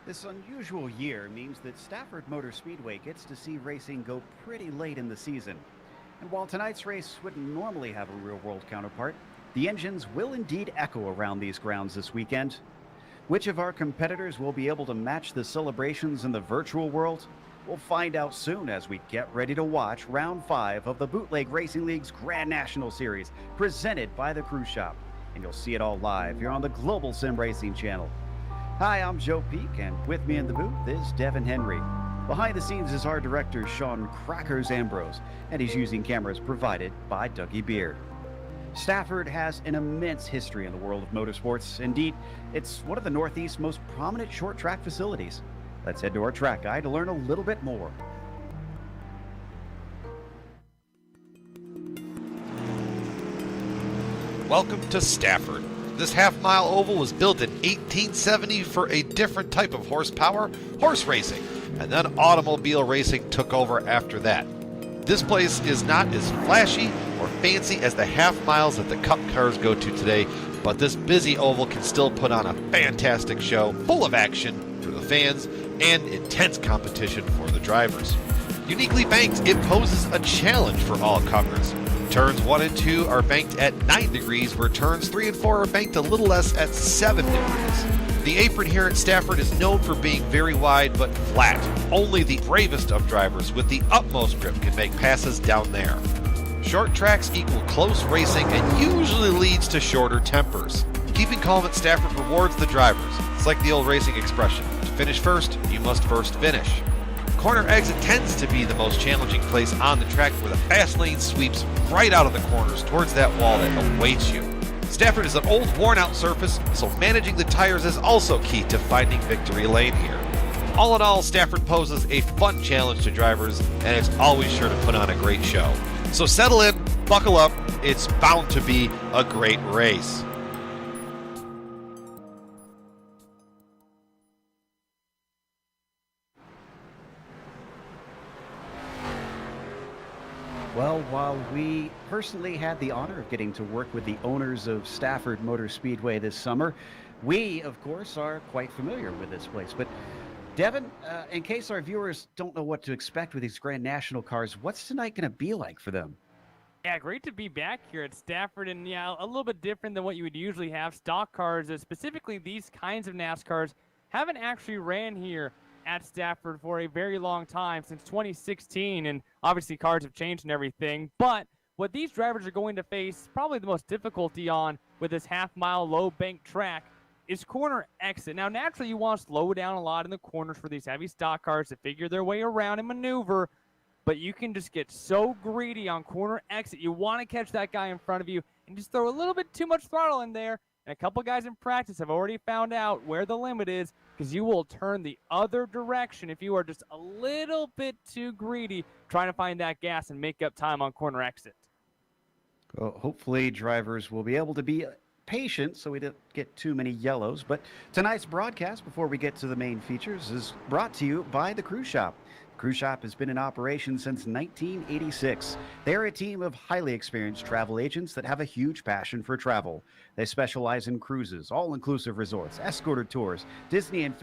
This unusual year means that Stafford Motor Speedway gets to see racing go pretty late in the season. And while tonight's race wouldn't normally have a real-world counterpart, the engines will indeed echo around these grounds this weekend. Which of our competitors will be able to match the celebrations in the virtual world? We'll find out soon as we get ready to watch Round 5 of the Bootleg Racing League's Grand National Series, presented by the Cruise Shop. And you'll see it all live here on the Global SimRacing channel. Hi, I'm Joe Peak, and with me in the booth is Devin Henry. Behind the scenes is our director, Sean Crackers Ambrose, and he's using cameras provided by Dougie Beard. Stafford has an immense history in the world of motorsports. Indeed, it's one of the Northeast's most prominent short track facilities. Let's head to our track guide to learn a little bit more. Welcome to Stafford. This half-mile oval was built in 1870 for a different type of horsepower, horse racing, and then automobile racing took over after that. This place is not as flashy or fancy as the half miles that the Cup cars go to today, but this busy oval can still put on a fantastic show full of action for the fans and intense competition for the drivers. Uniquely banked, it poses a challenge for all comers. Turns 1 and 2 are banked at 9 degrees, where turns 3 and 4 are banked a little less at 7 degrees. The apron here at Stafford is known for being very wide but flat. Only the bravest of drivers with the utmost grip can make passes down there. Short tracks equal close racing and usually leads to shorter tempers. Keeping calm at Stafford rewards the drivers. It's like the old racing expression, to finish first, you must first finish. Corner exit tends to be the most challenging place on the track, where the fast lane sweeps right out of the corners towards that wall that awaits you. Stafford is an old, worn-out surface, so managing the tires is also key to finding victory lane here. All in all, Stafford poses a fun challenge to drivers, and it's always sure to put on a great show. So settle in, buckle up, it's bound to be a great race. Well, while we personally had the honor of getting to work with the owners of Stafford Motor Speedway this summer, we, of course, are quite familiar with this place. But Devin, in case our viewers don't know what to expect with these Grand National cars, what's tonight going to be like for them? Yeah, great to be back here at Stafford, and yeah, a little bit different than what you would usually have. Stock cars, specifically these kinds of NASCARs, haven't actually ran here at Stafford for a very long time, since 2016, and obviously cars have changed and everything. But what these drivers are going to face, probably the most difficulty on with this half-mile low-bank track, is corner exit. Now, naturally, you want to slow down a lot in the corners for these heavy stock cars to figure their way around and maneuver, but you can just get so greedy on corner exit. You want to catch that guy in front of you and just throw a little bit too much throttle in there. And a couple guys in practice have already found out where the limit is, because you will turn the other direction if you are just a little bit too greedy trying to find that gas and make up time on corner exit. Well, hopefully drivers will be able to be patient so we don't get too many yellows. But tonight's broadcast, before we get to the main features, is brought to you by the Cruise Shop. Cruise Shop has been in operation since 1986. They're a team of highly experienced travel agents that have a huge passion for travel. They specialize in cruises, all-inclusive resorts, escorted tours, Disney and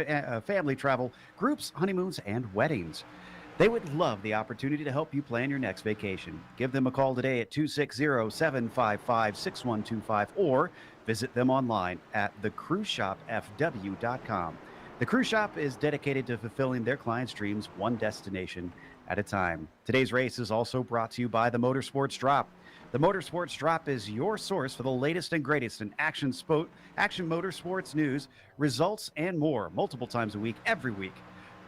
family travel, groups, honeymoons, and weddings. They would love the opportunity to help you plan your next vacation. Give them a call today at 260-755-6125 or visit them online at thecruiseshopfw.com. The Cruise Shop is dedicated to fulfilling their clients' dreams one destination at a time. Today's race is also brought to you by the Motorsports Drop. The Motorsports Drop is your source for the latest and greatest in action motorsports news, results, and more, multiple times a week, every week.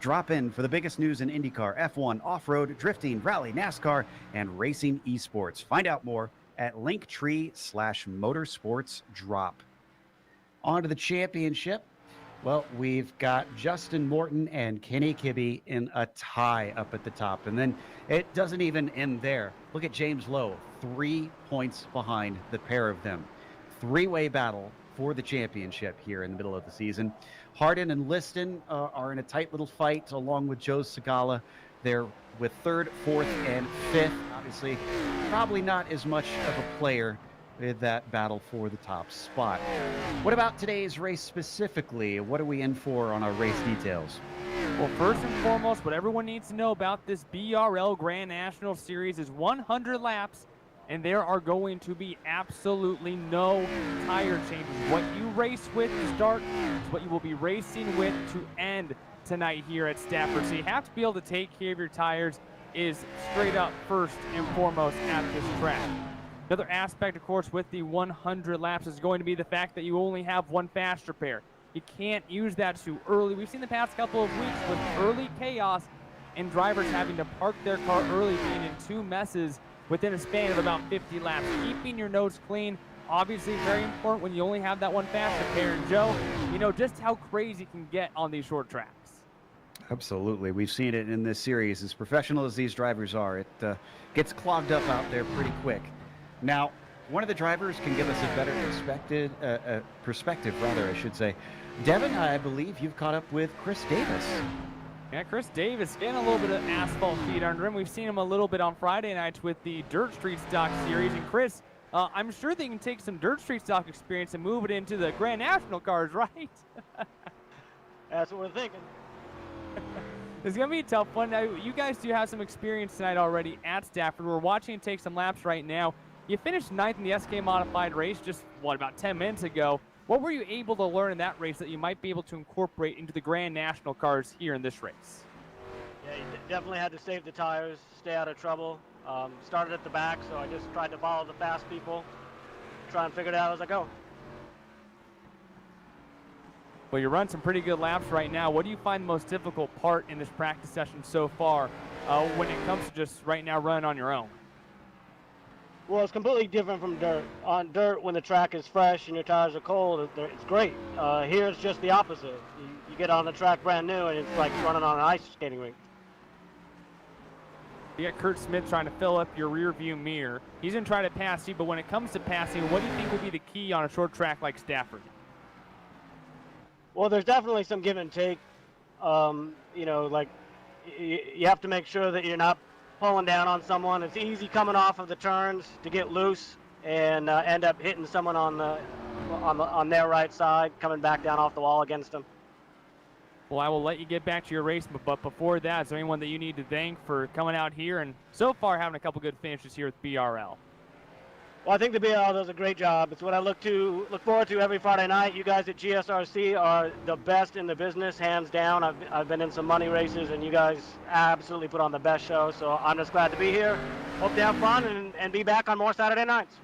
Drop in for the biggest news in IndyCar, F1, off-road, drifting, rally, NASCAR, and racing esports. Find out more at linktree/motorsportsdrop. On to the championship. Well, we've got Justin Morton and Kenny Kibbe in a tie up at the top. And then it doesn't even end there. Look at James Lowe, 3 points behind the pair of them. Three-way battle for the championship here in the middle of the season. Hardin and Liston are in a tight little fight along with Joe Segala. They're with third, fourth, and fifth. Obviously, probably not as much of a player with that battle for the top spot. What about today's race specifically? What are we in for on our race details? Well, first and foremost, what everyone needs to know about this BRL Grand National Series is 100 laps, and there are going to be absolutely no tire changes. What you race with to start is what you will be racing with to end tonight here at Stafford. So you have to be able to take care of your tires is straight up first and foremost at this track. Another aspect, of course, with the 100 laps is going to be the fact that you only have one fast repair. You can't use that too early. We've seen the past couple of weeks with early chaos and drivers having to park their car early, being in two messes within a span of about 50 laps. Keeping your nose clean, obviously very important when you only have that one fast repair. And Joe, you know just how crazy it can get on these short tracks. Absolutely. We've seen it in this series. As professional as these drivers are, it gets clogged up out there pretty quick. Now, one of the drivers can give us a better perspective, I should say. Devin, I believe you've caught up with Chris Davis. Yeah, Chris Davis getting a little bit of asphalt feet under him. We've seen him a little bit on Friday nights with the Dirt Street Stock Series. And Chris, I'm sure they can take some Dirt Street Stock experience and move it into the Grand National cars, right? That's what we're thinking. It's going to be a tough one. Now, you guys do have some experience tonight already at Stafford. We're watching you take some laps right now. You finished 9th in the SK Modified race just, about 10 minutes ago. What were you able to learn in that race that you might be able to incorporate into the Grand National cars here in this race? Yeah, you definitely had to save the tires, stay out of trouble. Started at the back, so I just tried to follow the fast people, try and figure it out as I go. Well, you run some pretty good laps right now. What do you find the most difficult part in this practice session so far when it comes to just right now running on your own? Well, it's completely different from dirt. On dirt, when the track is fresh and your tires are cold, it's great. Here, it's just the opposite. You get on the track brand new, and it's like running on an ice skating rink. You got Kurt Smith trying to fill up your rear view mirror. He's going to try to pass you, but when it comes to passing, what do you think will be the key on a short track like Stafford? Well, there's definitely some give and take. You know, like you have to make sure that you're not pulling down on someone. It's easy coming off of the turns to get loose and end up hitting someone on their right side, coming back down off the wall against them. Well, I will let you get back to your race, but before that, is there anyone that you need to thank for coming out here and so far having a couple good finishes here with BRL? Well, I think the BRL does a great job. It's what I look forward to every Friday night. You guys at GSRC are the best in the business, hands down. I've been in some money races, and you guys absolutely put on the best show. So I'm just glad to be here. Hope to have fun and be back on more Saturday nights.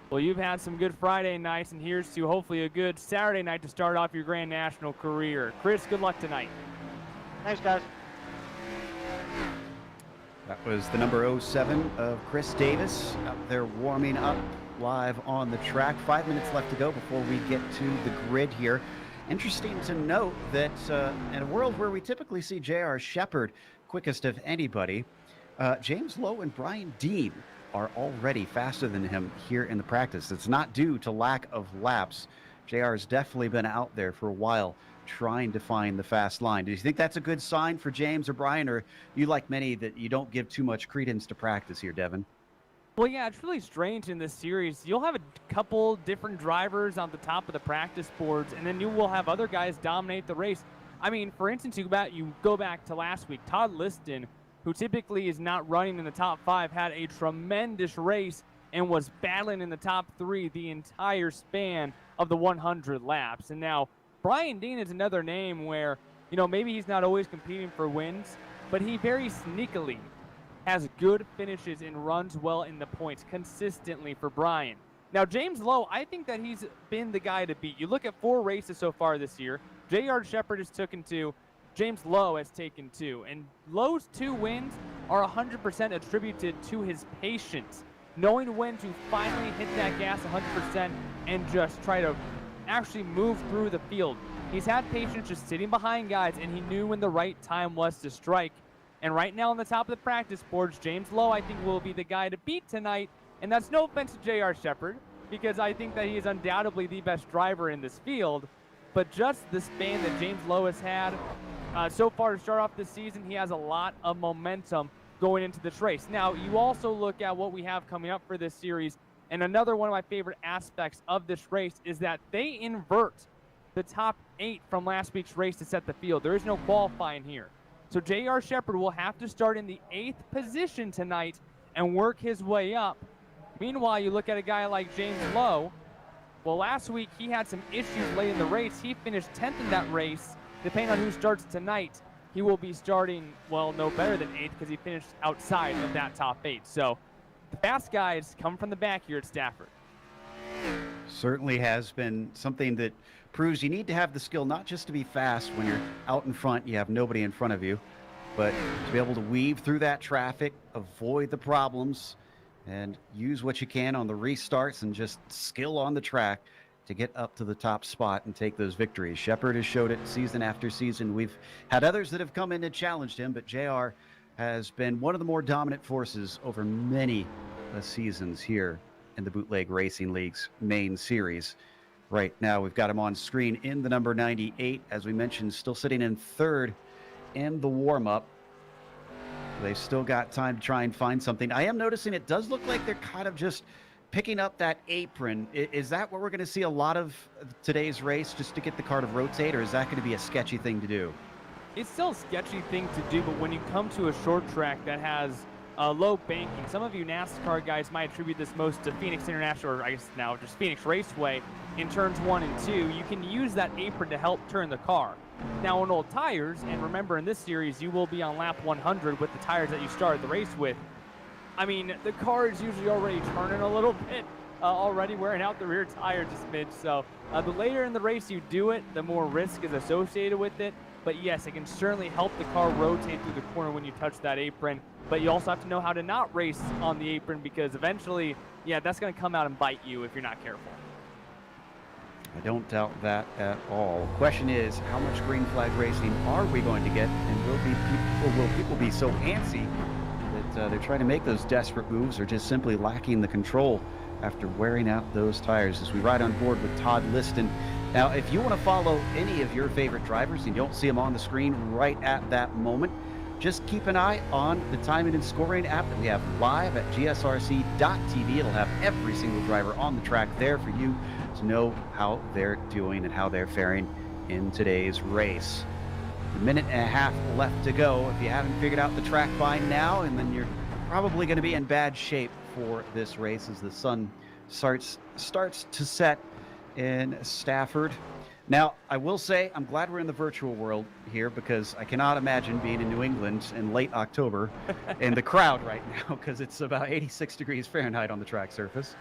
Well, you've had some good Friday nights, and here's to hopefully a good Saturday night to start off your Grand National career. Chris, good luck tonight. Thanks, guys. That was the number 07 of Chris Davis out there warming up live on the track. 5 minutes left to go before we get to the grid here. Interesting to note that in a world where we typically see J.R. Shepherd quickest of anybody, James Lowe and Brian Dean are already faster than him here in the practice. It's not due to lack of laps. JR's definitely been out there for a while trying to find the fast line. Do you think that's a good sign for James or Brian, or you, like many, that you don't give too much credence to practice here, Devin? Well, yeah, it's really strange in this series. You'll have a couple different drivers on the top of the practice boards, and then you will have other guys dominate the race. I mean, for instance, you go back to last week. Todd Liston, who typically is not running in the top 5, had a tremendous race and was battling in the top 3 the entire span of the 100 laps. And now Brian Dean is another name where, you know, maybe he's not always competing for wins, but he very sneakily has good finishes and runs well in the points consistently for Brian. Now, James Lowe, I think that he's been the guy to beat. You look at 4 races so far this year. J.R. Shepherd has taken 2. James Lowe has taken 2. And Lowe's 2 wins are 100% attributed to his patience, knowing when to finally hit that gas 100% and just try to actually move through the field. He's had patience just sitting behind guys, and he knew when the right time was to strike. And right now on the top of the practice boards, James Lowe, I think, will be the guy to beat tonight. And that's no offense to J.R. Shepherd, because I think that he is undoubtedly the best driver in this field. But just the span that James Lowe has had so far to start off this season, he has a lot of momentum going into this race. Now, you also look at what we have coming up for this series, And another one of my favorite aspects of this race is that they invert the top 8 from last week's race to set the field. There is no qualifying here. So J.R. Shepherd will have to start in the 8th position tonight and work his way up. Meanwhile, you look at a guy like James Lowe. Well, last week he had some issues late in the race. He finished 10th in that race. Depending on who starts tonight, he will be starting, well, no better than 8th because he finished outside of that top 8. So the fast guys come from the back here at Stafford. Certainly has been something that proves you need to have the skill not just to be fast when you're out in front, you have nobody in front of you, but to be able to weave through that traffic, avoid the problems, and use what you can on the restarts and just skill on the track to get up to the top spot and take those victories. Shepherd has showed it season after season. We've had others that have come in and challenged him, but JR has been one of the more dominant forces over many seasons here in the Bootleg Racing League's main series. Right now, we've got him on screen in the number 98. As we mentioned, still sitting in 3rd in the warm-up. They've still got time to try and find something. I am noticing it does look like they're kind of just picking up that apron. Is that what we're going to see a lot of today's race, just to get the car to rotate, or is that going to be a sketchy thing to do? It's still a sketchy thing to do, but when you come to a short track that has low banking, some of you NASCAR guys might attribute this most to Phoenix International, or I guess now just Phoenix Raceway, in turns 1 and 2. You can use that apron to help turn the car. Now on old tires, and remember in this series you will be on lap 100 with the tires that you started the race with, I mean, the car is usually already turning a little bit, already wearing out the rear tire just a smidge. So the later in the race you do it, the more risk is associated with it. But yes, it can certainly help the car rotate through the corner when you touch that apron. But you also have to know how to not race on the apron, because eventually, yeah, that's going to come out and bite you if you're not careful. I don't doubt that at all. Question is, how much green flag racing are we going to get, and will people be so antsy that they're trying to make those desperate moves, or just simply lacking the control after wearing out those tires? As we ride on board with Todd Liston. Now, if you want to follow any of your favorite drivers and you don't see them on the screen right at that moment, just keep an eye on the timing and scoring app that we have live at gsrc.tv. It'll have every single driver on the track there for you to know how they're doing and how they're faring in today's race. A minute and a half left to go. If you haven't figured out the track by now, and then you're probably going to be in bad shape for this race as the sun starts to set in Stafford. Now, I will say I'm glad we're in the virtual world here, because I cannot imagine being in New England in late October in the crowd right now, because it's about 86 degrees Fahrenheit on the track surface.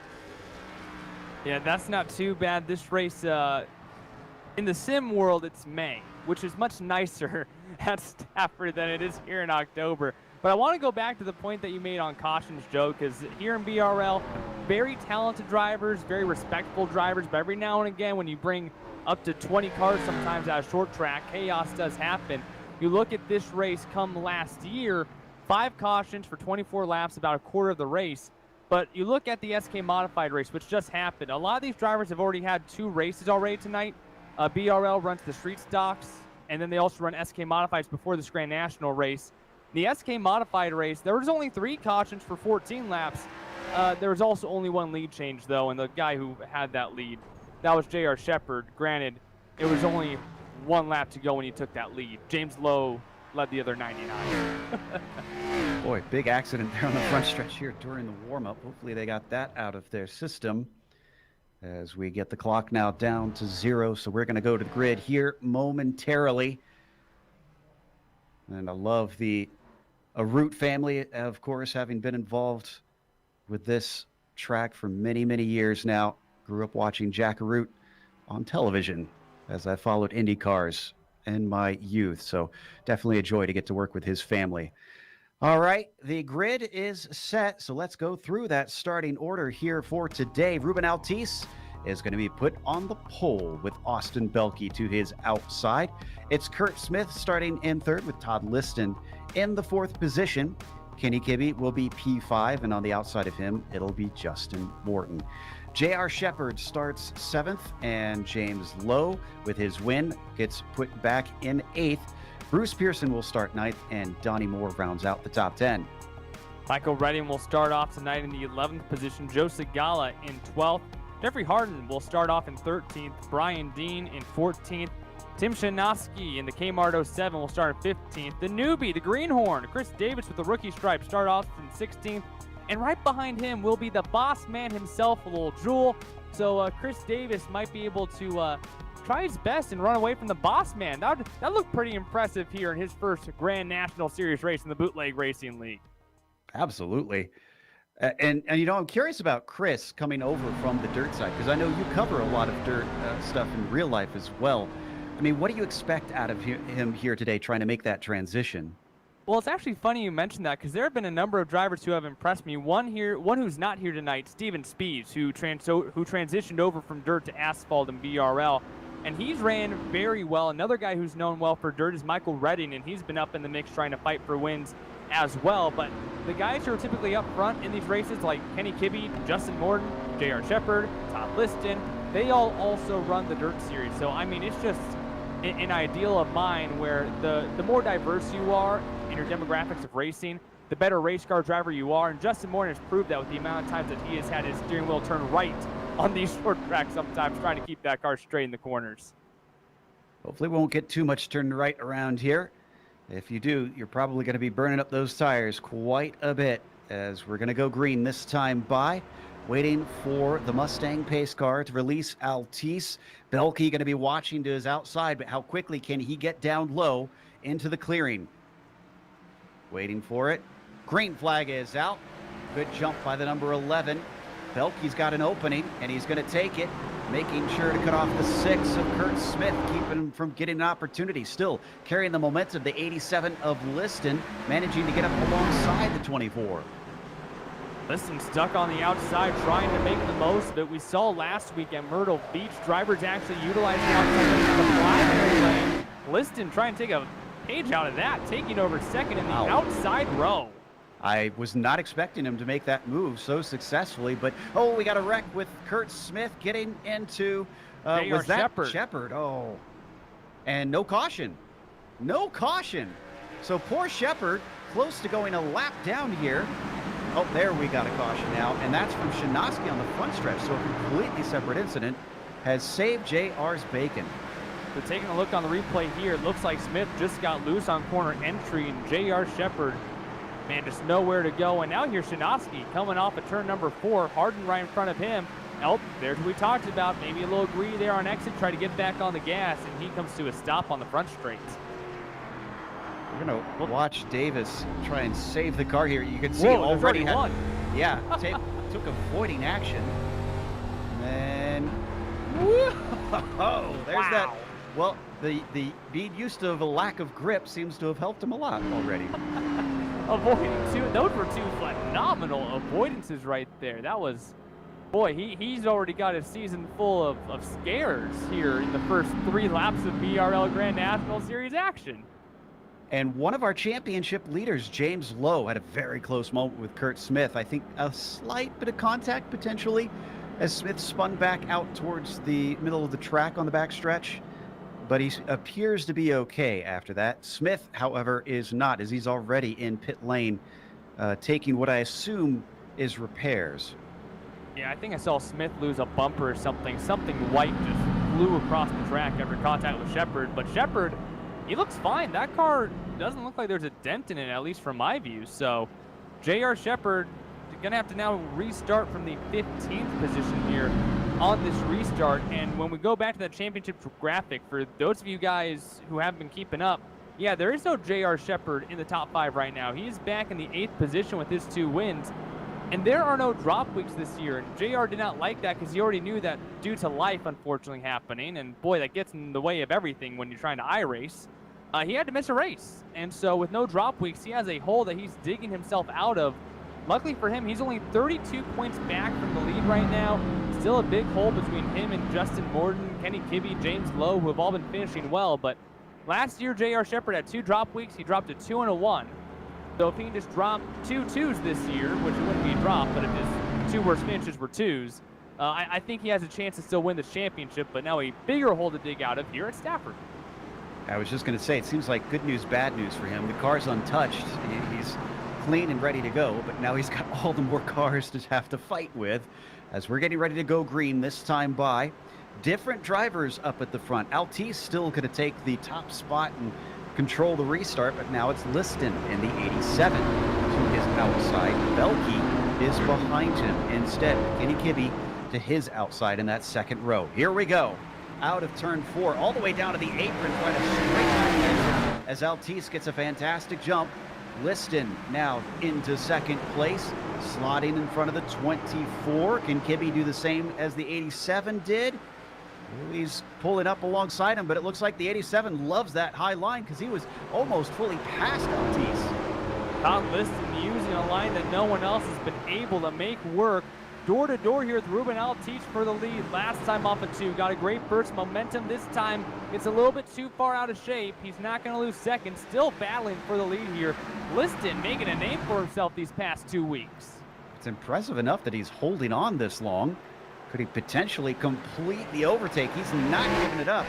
Yeah, that's not too bad. This race, in the sim world, it's May, which is much nicer at Stafford than it is here in October. But I want to go back to the point that you made on cautions, Joe, because here in BRL, very talented drivers, very respectful drivers, but every now and again when you bring up to 20 cars sometimes at a short track, chaos does happen. You look at this race come last year, 5 cautions for 24 laps, about a quarter of the race. But you look at the SK Modified race, which just happened. A lot of these drivers have already had 2 races already tonight. BRL runs the street stocks, and then they also run SK Modifieds before this Grand National race. The SK Modified race, there was only 3 cautions for 14 laps. There was also only 1 lead change, though, and the guy who had that lead, that was J.R. Shepherd. Granted, it was only 1 lap to go when he took that lead. James Lowe led the other 99. Boy, big accident there on the front stretch here during the warm-up. Hopefully they got that out of their system as we get the clock now down to 0. So we're going to go to the grid here momentarily. And I love the Root family, of course, having been involved with this track for many, many years now. Grew up watching Jack Root on television as I followed Indy cars in my youth. So definitely a joy to get to work with his family. All right, the grid is set, so let's go through that starting order here for today. Ruben Altice is going to be put on the pole with Austin Belke to his outside. It's Kurt Smith starting in 3rd with Todd Liston in the 4th position. Kenny Kibbe will be P5, and on the outside of him, it'll be Justin Morton. J.R. Shepherd starts 7th, and James Lowe, with his win, gets put back in 8th. Bruce Pearson will start 9th, and Donnie Moore rounds out the top 10. Michael Redding will start off tonight in the 11th position. Joe Segala in 12th. Jeffrey Harden will start off in 13th. Brian Dean in 14th. Tim Shanoski in the Kmart 07 will start in 15th. The newbie, the greenhorn, Chris Davis with the rookie stripe, start off in 16th. And right behind him will be the boss man himself, Lil Jewel. So Chris Davis might be able to try his best and run away from the boss man. That looked pretty impressive here in his first Grand National Series race in the Bootleg Racing League. Absolutely. And I'm curious about Chris coming over from the dirt side, because I know you cover a lot of dirt stuff in real life as well. I mean, what do you expect out of him here today trying to make that transition? Well, it's actually funny you mentioned that, because there have been a number of drivers who have impressed me. One who's not here tonight, Steven Speeds, who transitioned over from dirt to asphalt in BRL, and he's ran very well. Another guy who's known well for dirt is Michael Redding, and he's been up in the mix trying to fight for wins as well. But the guys who are typically up front in these races, like Kenny Kibbe, Justin Morton, J.R. Shepard, Todd Liston, they all also run the dirt series. So, I mean, it's just an ideal of mine where the more diverse you are in your demographics of racing, the better race car driver you are. And Justin Morton has proved that with the amount of times that he has had his steering wheel turn right on these short tracks, sometimes trying to keep that car straight in the corners. Hopefully we won't get too much turned right around here. If you do, you're probably going to be burning up those tires quite a bit, as we're going to go green this time by. Waiting for the Mustang pace car to release Altice. Belke going to be watching to his outside, but how quickly can he get down low into the clearing? Waiting for it. Green flag is out. Good jump by the number 11. Belke's got an opening, and he's going to take it, making sure to cut off the 6 of Kurt Smith, keeping him from getting an opportunity. Still carrying the momentum, the 87 of Liston, managing to get up alongside the 24. Liston stuck on the outside, trying to make the most of it. We saw last week at Myrtle Beach, drivers actually utilizing the outside of the primary lane. Liston trying to take a page out of that, taking over second in the outside row. I was not expecting him to make that move so successfully, but we got a wreck with Kurt Smith getting into was that Shepard? Oh, and no caution. So poor Shepard, close to going a lap down here. Oh, there we got a caution now, and that's from Shanoski on the front stretch. So a completely separate incident has saved JR's bacon. So taking a look on the replay here, it looks like Smith just got loose on corner entry, and JR Shepard, man, just nowhere to go. And now here's Shanoski coming off at turn number 4. Harden right in front of him. Oh, there's what we talked about. Maybe a little greedy there on exit, try to get back on the gas, and he comes to a stop on the front straight. We're going to watch Davis try and save the car here. You can see already won. Yeah, took avoiding action. And then, whoa, there's that. Well, the being used to a lack of grip seems to have helped him a lot already. Avoiding those were 2 phenomenal avoidances right there. That was, boy, he's already got a season full of scares here in the first 3 laps of BRL Grand National Series action. And one of our championship leaders, James Lowe, had a very close moment with Kurt Smith. I think a slight bit of contact potentially as Smith spun back out towards the middle of the track on the backstretch. But he appears to be okay after that. Smith, however, is not, as he's already in pit lane, taking what I assume is repairs. Yeah, I think I saw Smith lose a bumper or something. Something white just flew across the track after contact with Shepard. But Shepard, he looks fine. That car doesn't look like there's a dent in it, at least from my view. So J.R. Shepard going to have to now restart from the 15th position here on this restart. And when we go back to that championship graphic, for those of you guys who haven't been keeping up, yeah, there is no J.R. Shepard in the top 5 right now. He's back in the 8th position with his 2 wins. And there are no drop weeks this year. And JR did not like that because he already knew that due to life unfortunately happening, and boy, that gets in the way of everything when you're trying to iRace, he had to miss a race. And so with no drop weeks, he has a hole that he's digging himself out of. Luckily for him, he's only 32 points back from the lead right now. Still a big hole between him and Justin Morton, Kenny Kibbe, James Lowe, who have all been finishing well. But last year, J.R. Shepard had 2 drop weeks. He dropped a 2 and a 1. So if he can just drop 2 2s this year, which it wouldn't be a drop, but if his 2 worst finishes were 2s, I think he has a chance to still win this championship, but now a bigger hole to dig out of here at Stafford. I was just going to say, it seems like good news, bad news for him. The car's untouched. He's clean and ready to go, but now he's got all the more cars to have to fight with as we're getting ready to go green this time by. Different drivers up at the front. Altice still going to take the top spot and control the restart, but now it's Liston in the 87 to his outside. Belkey is behind him instead. Kenny Kibbe to his outside in that second row. Here we go. Out of turn 4, all the way down to the apron, trying to straight line as Altice gets a fantastic jump. Liston now into second place, slotting in front of the 24. Can Kibbe do the same as the 87 did? He's pulling up alongside him, but it looks like the 87 loves that high line because he was almost fully past Altice. Todd Liston using a line that no one else has been able to make work. Door to door here with Ruben Altice for the lead. Last time off of 2, got a great burst momentum. This time it's a little bit too far out of shape. He's not going to lose second. Still battling for the lead here. Liston making a name for himself these past 2 weeks. It's impressive enough that he's holding on this long. Could he potentially complete the overtake? He's not giving it up.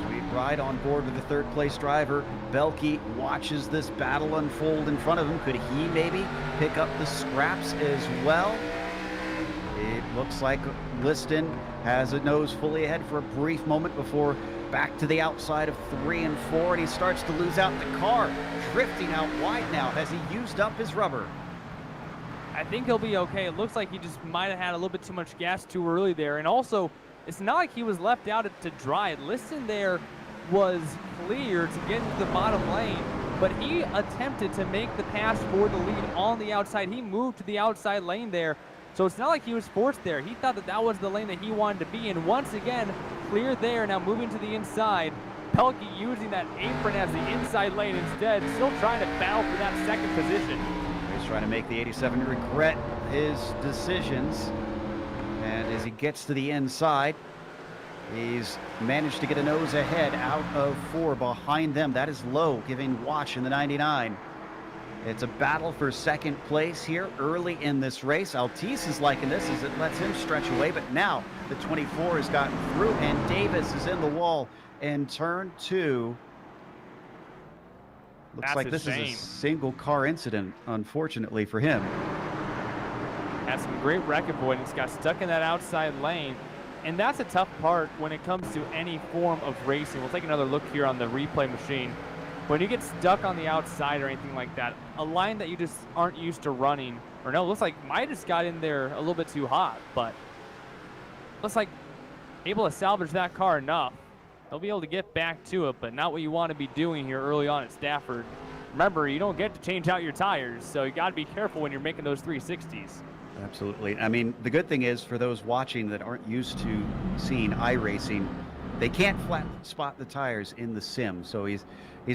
Sweet ride on board with the third place driver. Belkey watches this battle unfold in front of him. Could he maybe pick up the scraps as well? It looks like Liston has it nose fully ahead for a brief moment before back to the outside of 3 and 4, and he starts to lose out the car, drifting out wide now as he used up his rubber. I think he'll be okay. It looks like he just might have had a little bit too much gas too early there. And also, it's not like he was left out to dry. Liston there was clear to get into the bottom lane, but he attempted to make the pass for the lead on the outside. He moved to the outside lane there. So it's not like he was forced there. He thought that that was the lane that he wanted to be in. Once again, clear there, now moving to the inside. Pelkey using that apron as the inside lane instead, still trying to battle for that second position. He's trying to make the 87 regret his decisions. And as he gets to the inside, he's managed to get a nose ahead out of 4 behind them. That is low, giving Watch in the 99. It's a battle for second place here early in this race. Altice is liking this as it lets him stretch away, but now the 24 has gotten through and Davis is in the wall in turn 2. Looks like this is a single car incident, unfortunately for him. Had some great wreck avoidance, got stuck in that outside lane, and that's a tough part when it comes to any form of racing. We'll take another look here on the replay machine. When you get stuck on the outside or anything like that, a line that you just aren't used to running, or no, it looks like Midas got in there a little bit too hot, but looks like able to salvage that car enough. They'll be able to get back to it, but not what you want to be doing here early on at Stafford. Remember, you don't get to change out your tires, so you got to be careful when you're making those 360s. Absolutely. I mean, the good thing is for those watching that aren't used to seeing iRacing, they can't flat spot the tires in the sim, so he's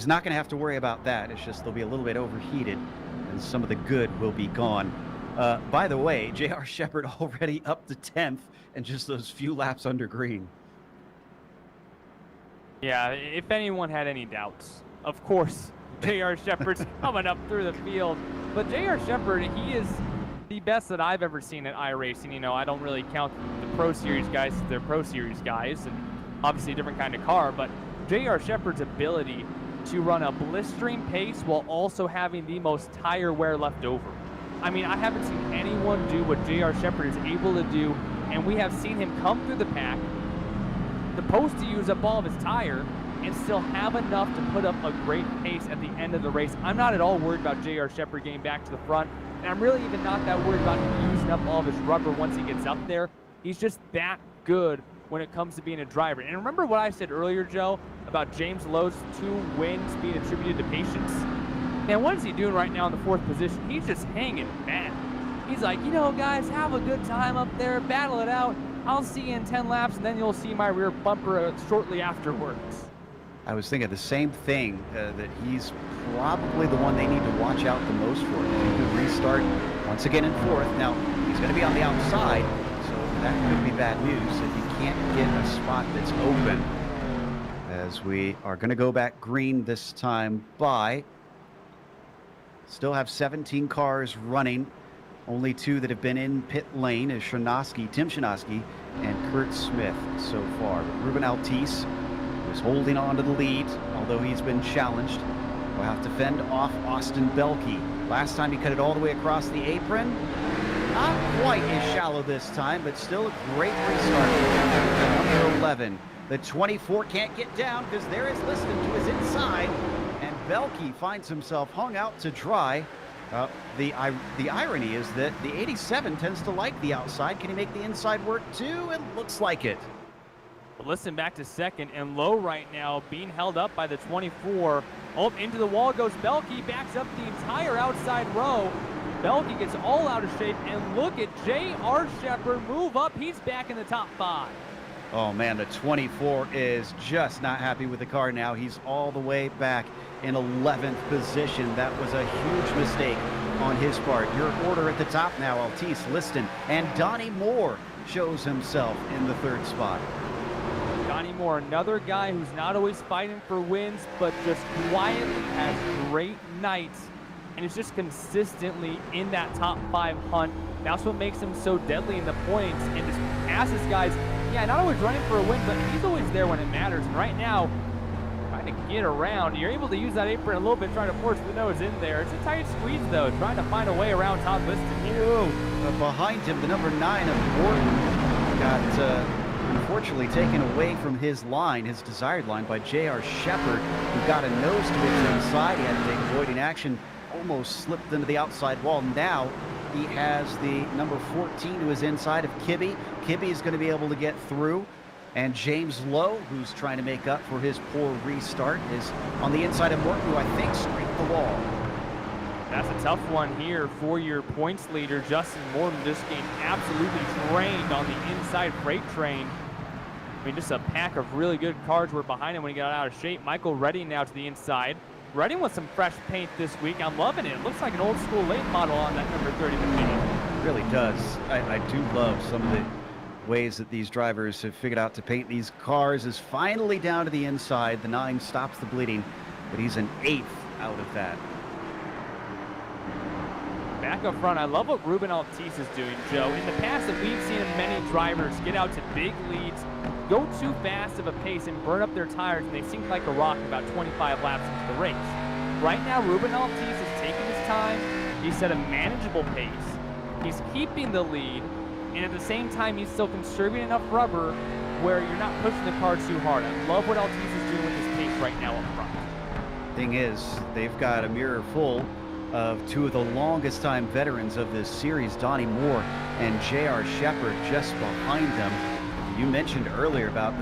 not going to have to worry about that. It's just they'll be a little bit overheated, and some of the good will be gone. By the way, J.R. Shepherd already up to 10th and just those few laps under green. Yeah, if anyone had any doubts, of course, J.R. Shepherd's coming up through the field. But J.R. Shepherd, he is the best that I've ever seen at iRacing. You know, I don't really count the Pro Series guys as their Pro Series guys, and obviously a different kind of car, but J.R. Shepherd's ability to run a blistering pace while also having the most tire wear left over. I mean, I haven't seen anyone do what J.R. Shepherd is able to do, and we have seen him come through the pack, supposed to use up all of his tire, and still have enough to put up a great pace at the end of the race. I'm not at all worried about J.R. Shepherd getting back to the front, and I'm really even not that worried about him using up all of his rubber once he gets up there. He's just that good when it comes to being a driver. And remember what I said earlier, Joe, about James Lowe's 2 wins being attributed to patience? Man, what is he doing right now in the 4th position? He's just hanging back. He's like, you know, guys, have a good time up there, battle it out. I'll see you in 10 laps, and then you'll see my rear bumper shortly afterwards. I was thinking the same thing, that he's probably the one they need to watch out the most for. He could restart once again in 4th. Now, he's going to be on the outside, so that could be bad news if you can't get a spot that's open. As we are going to go back green this time by. Still have 17 cars running. Only 2 that have been in pit lane is Tim Shinosky, and Kurt Smith so far. But Ruben Altice, who's holding on to the lead, although he's been challenged, will have to fend off Austin Belkey. Last time he cut it all the way across the apron. Not quite as shallow this time, but still a great restart. 11. The 24 can't get down because there is Liston to his inside, and Belke finds himself hung out to dry. The irony is that the 87 tends to like the outside. Can he make the inside work too? It looks like it. Listen back to second and low right now, being held up by the 24. Oh, into the wall goes Belke, backs up the entire outside row. Belke gets all out of shape, and look at J.R. Shepherd move up. He's back in the top 5. Oh man, the 24 is just not happy with the car now. He's all the way back in 11th position. That was a huge mistake on his part. Your order at the top now, Altice, Liston, and Donnie Moore shows himself in the 3rd spot. Donnie Moore, another guy who's not always fighting for wins, but just quietly has great nights and is just consistently in that top 5 hunt. That's what makes him so deadly in the points, and just passes guys. Yeah, not always running for a win, but he's always there when it matters. And right now, trying to get around. You're able to use that apron a little bit, trying to force the nose in there. It's a tight squeeze, though, trying to find a way around Todd Liston here. Behind him, the number 9 of Morton got unfortunately taken away from his line, his desired line, by J.R. Shepherd, who got a nose to his inside. He had to take avoiding action, almost slipped into the outside wall. Now he has the number 14 to his inside of Kibbe. Kibbe is going to be able to get through. And James Lowe, who's trying to make up for his poor restart, is on the inside of Morton, who I think scraped the wall. That's a tough one here for your points leader. Justin Morton just getting absolutely trained on the inside freight train. I mean, just a pack of really good cars were behind him when he got out of shape. Michael Redding now to the inside. Redding with some fresh paint this week. I'm loving it. It looks like an old school late model on that number 30 machine. It really does. I do love some of the ways that these drivers have figured out to paint these cars. Is finally down to the inside. The 9 stops the bleeding, but he's an 8th out of that. Back up front, I love what Ruben Altice is doing, Joe. In the past, that we've seen many drivers get out to big leads, go too fast of a pace, and burn up their tires, and they sink like a rock about 25 laps into the race. Right now, Ruben Altice is taking his time. He set a manageable pace. He's keeping the lead, and at the same time, he's still conserving enough rubber where you're not pushing the car too hard. I love what Altice is doing with his pace right now up front. Thing is, they've got a mirror full of 2 of the longest time veterans of this series, Donnie Moore and J.R. Shepherd, just behind them. You mentioned earlier about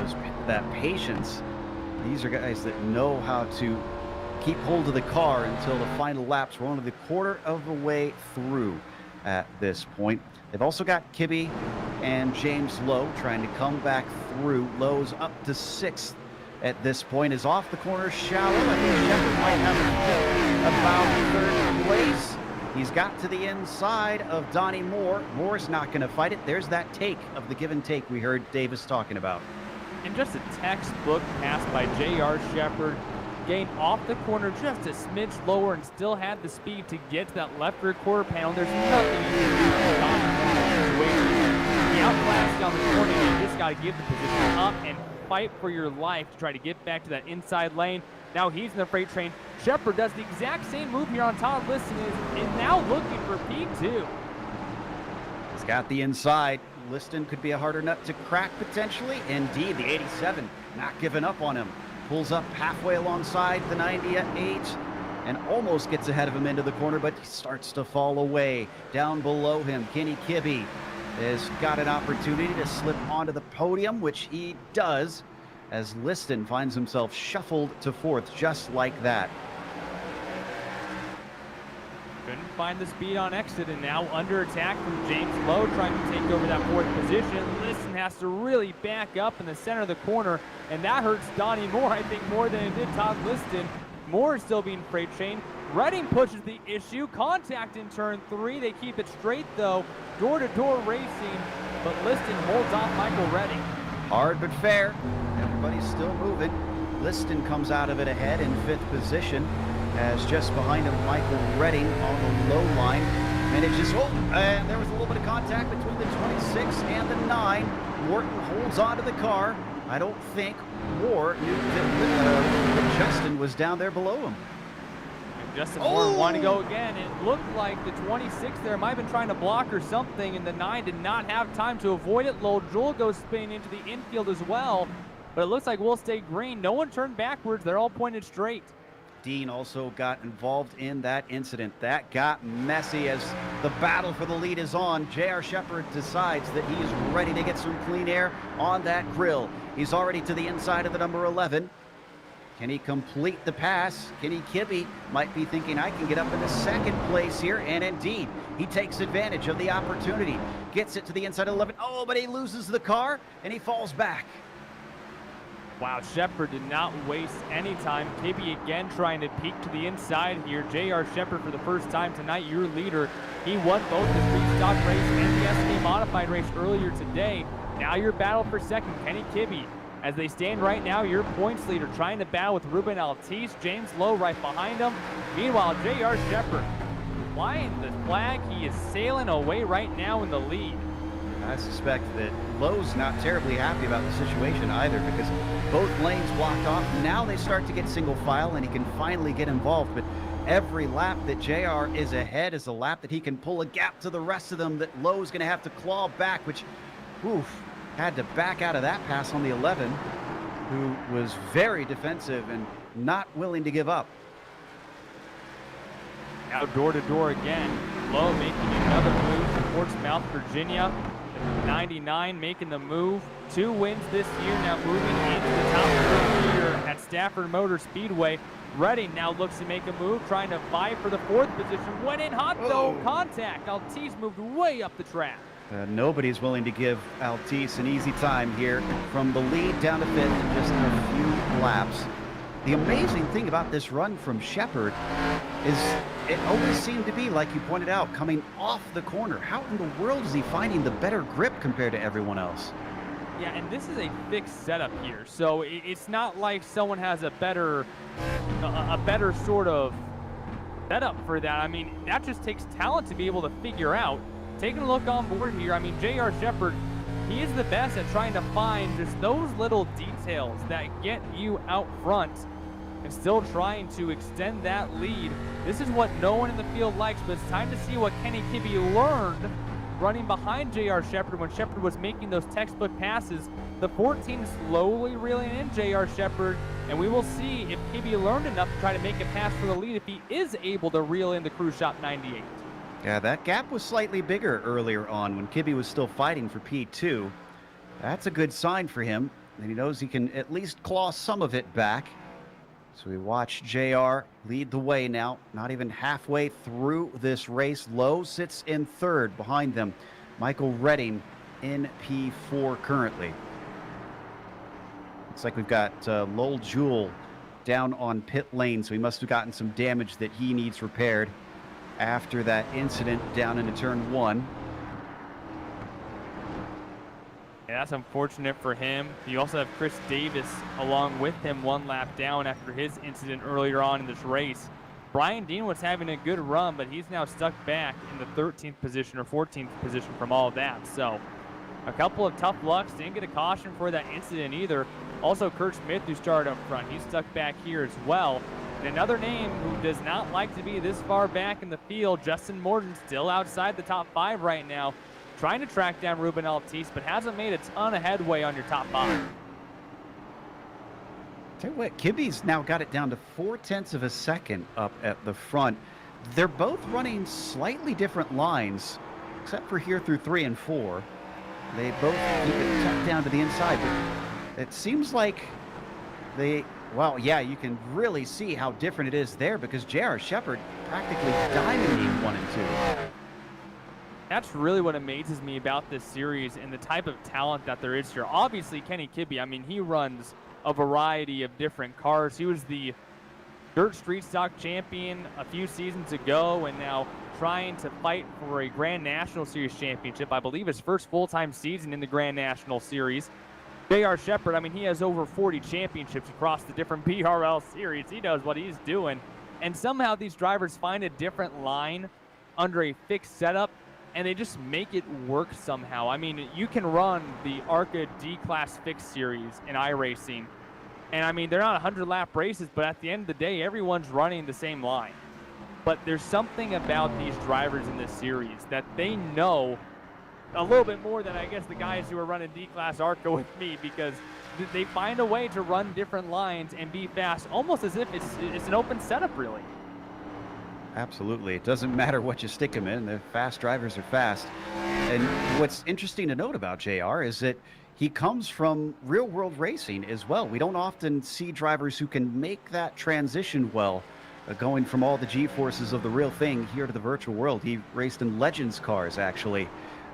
that patience. These are guys that know how to keep hold of the car until the final laps. We're only the quarter of the way through at this point. They've also got Kibbe and James Lowe trying to come back through. Lowe's up to 6th at this point, is off the corner shallow. I think Shepherd might have about 3rd place. He's got to the inside of Donnie Moore. Moore's not going to fight it. There's that take of the give and take we heard Davis talking about. And just a textbook pass by J.R. Shepherd. Gained off the corner just a smidge lower and still had the speed to get to that left rear quarter panel. There's nothing you can do to stop him. He outclassed down the corner. You just got to give the position up and fight for your life to try to get back to that inside lane. Now he's in the freight train. Shepherd does the exact same move here on Todd Liston and now looking for P2. He's got the inside. Liston could be a harder nut to crack potentially. Indeed, the 87 not giving up on him. Pulls up halfway alongside the 98 and almost gets ahead of him into the corner, but he starts to fall away. Down below him, Kenny Kibbe has got an opportunity to slip onto the podium, which he does, as Liston finds himself shuffled to 4th just like that. Couldn't find the speed on exit, and now under attack from James Lowe trying to take over that 4th position. Liston has to really back up in the center of the corner, and that hurts Donnie Moore, I think, more than it did Todd Liston. Moore is still being freight chained. Redding pushes the issue. Contact in turn 3. They keep it straight, though. Door-to-door racing, but Liston holds off Michael Redding. Hard but fair. Everybody's still moving. Liston comes out of it ahead in 5th position, as just behind him, Michael Redding on the low line. Manages, and there was a little bit of contact between the 26 and the 9. Morton holds onto the car. I don't think Moore knew that Justin was down there below him. Justin Morton wanted to go again. It looked like the 26 there might have been trying to block or something, and the 9 did not have time to avoid it. Lowell Jewell goes spinning into the infield as well, but it looks like we'll stay green. No one turned backwards. They're all pointed straight. Dean also got involved in that incident. That got messy as the battle for the lead is on. J.R. Shepherd decides that he is ready to get some clean air on that grill. He's already to the inside of the number 11. Can he complete the pass? Kenny Kibbe might be thinking, I can get up into second place here, and indeed, he takes advantage of the opportunity. Gets it to the inside of 11. Oh, but he loses the car, and he falls back. Wow, Shepherd did not waste any time. Kibbe again trying to peek to the inside here. J.R. Shepherd for the first time tonight, your leader. He won both the street stock race and the SP modified race earlier today. Now your battle for second, Kenny Kibbe. As they stand right now, your points leader trying to battle with Ruben Altice, James Lowe right behind him. Meanwhile, J.R. Shepherd flying the flag. He is sailing away right now in the lead. I suspect that Lowe's not terribly happy about the situation either, because both lanes blocked off. Now they start to get single file and he can finally get involved. But every lap that JR is ahead is a lap that he can pull a gap to the rest of them that Lowe's going to have to claw back, which, had to back out of that pass on the 11, who was very defensive and not willing to give up. Now door to door again. Lowe making another move to Portsmouth, Virginia. 99 making the move. 2 wins this year, now moving into the top 3 here at Stafford Motor Speedway. Redding now looks to make a move, trying to vie for the 4th position. Went in hot though, contact. Altice moved way up the track. Nobody's willing to give Altice an easy time here from the lead down to 5th in just a few laps. The amazing thing about this run from Shepherd is it always seemed to be, like you pointed out, coming off the corner. How in the world is he finding the better grip compared to everyone else? Yeah, and this is a fixed setup here, so it's not like someone has a better sort of setup for that. I mean, that just takes talent to be able to figure out. Taking a look on board here, I mean, J.R. Shepherd, he is the best at trying to find just those little details that get you out front and still trying to extend that lead. This is what no one in the field likes, but it's time to see what Kenny Kibbe learned running behind J.R. Shepherd when Shepherd was making those textbook passes. The 14 slowly reeling in J.R. Shepherd, and we will see if Kibbe learned enough to try to make a pass for the lead if he is able to reel in the Cruise Shop 98. Yeah, that gap was slightly bigger earlier on when Kibbe was still fighting for P2. That's a good sign for him, and he knows he can at least claw some of it back. So we watch JR lead the way now, not even halfway through this race. Lowe sits in 3rd behind them. Michael Redding in P4 currently. Looks like we've got Lowell Jewell down on pit lane, so he must have gotten some damage that he needs repaired after that incident down into turn 1. Yeah, that's unfortunate for him. You also have Chris Davis along with him 1 lap down after his incident earlier on in this race. Brian Dean was having a good run, but he's now stuck back in the 13th position or 14th position from all of that. So a couple of tough lucks. Didn't get a caution for that incident either. Also, Kurt Smith, who started up front, he's stuck back here as well. And another name who does not like to be this far back in the field, Justin Morton, still outside the top 5 right now, trying to track down Ruben Altice, but hasn't made a ton of headway on your top 5. Tell you what, Kibbe's now got it down to 0.4 of a second up at the front. They're both running slightly different lines, except for here through 3 and 4. They both keep it tucked down to the inside, but it seems like well, yeah, you can really see how different it is there because J.R. Shepherd practically diamonding 1 and 2. That's really what amazes me about this series and the type of talent that there is here. Obviously, Kenny Kibbe, I mean, he runs a variety of different cars. He was the dirt street stock champion a few seasons ago and now trying to fight for a Grand National Series championship. I believe his first full-time season in the Grand National Series. J.R. Shepherd, I mean, he has over 40 championships across the different BRL series. He knows what he's doing. And somehow these drivers find a different line under a fixed setup, and they just make it work somehow. I mean, you can run the ARCA D-Class Fixed Series in iRacing, and I mean, they're not 100-lap races, but at the end of the day, everyone's running the same line. but there's something about these drivers in this series that they know a little bit more than I guess the guys who are running D-Class ARCA with me, because they find a way to run different lines and be fast, almost as if it's an open setup, really. Absolutely. It doesn't matter what you stick them in. The fast drivers are fast. And what's interesting to note about JR is that he comes from real world racing as well. We don't often see drivers who can make that transition well, going from all the G-forces of the real thing here to the virtual world. He raced in Legends cars, actually,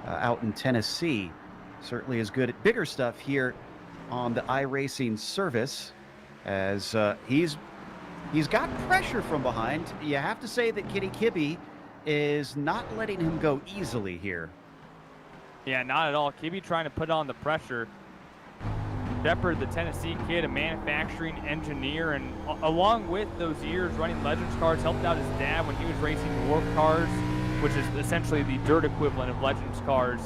out in Tennessee. Certainly is good at bigger stuff here on the iRacing service, as he's got pressure from behind. You have to say that Kitty Kibbe is not letting him go easily here. Yeah, not at all. Kibbe trying to put on the pressure. Shepherd, the Tennessee kid, a manufacturing engineer, and along with those years running Legends cars, helped out his dad when he was racing dwarf cars, which is essentially the dirt equivalent of Legends cars.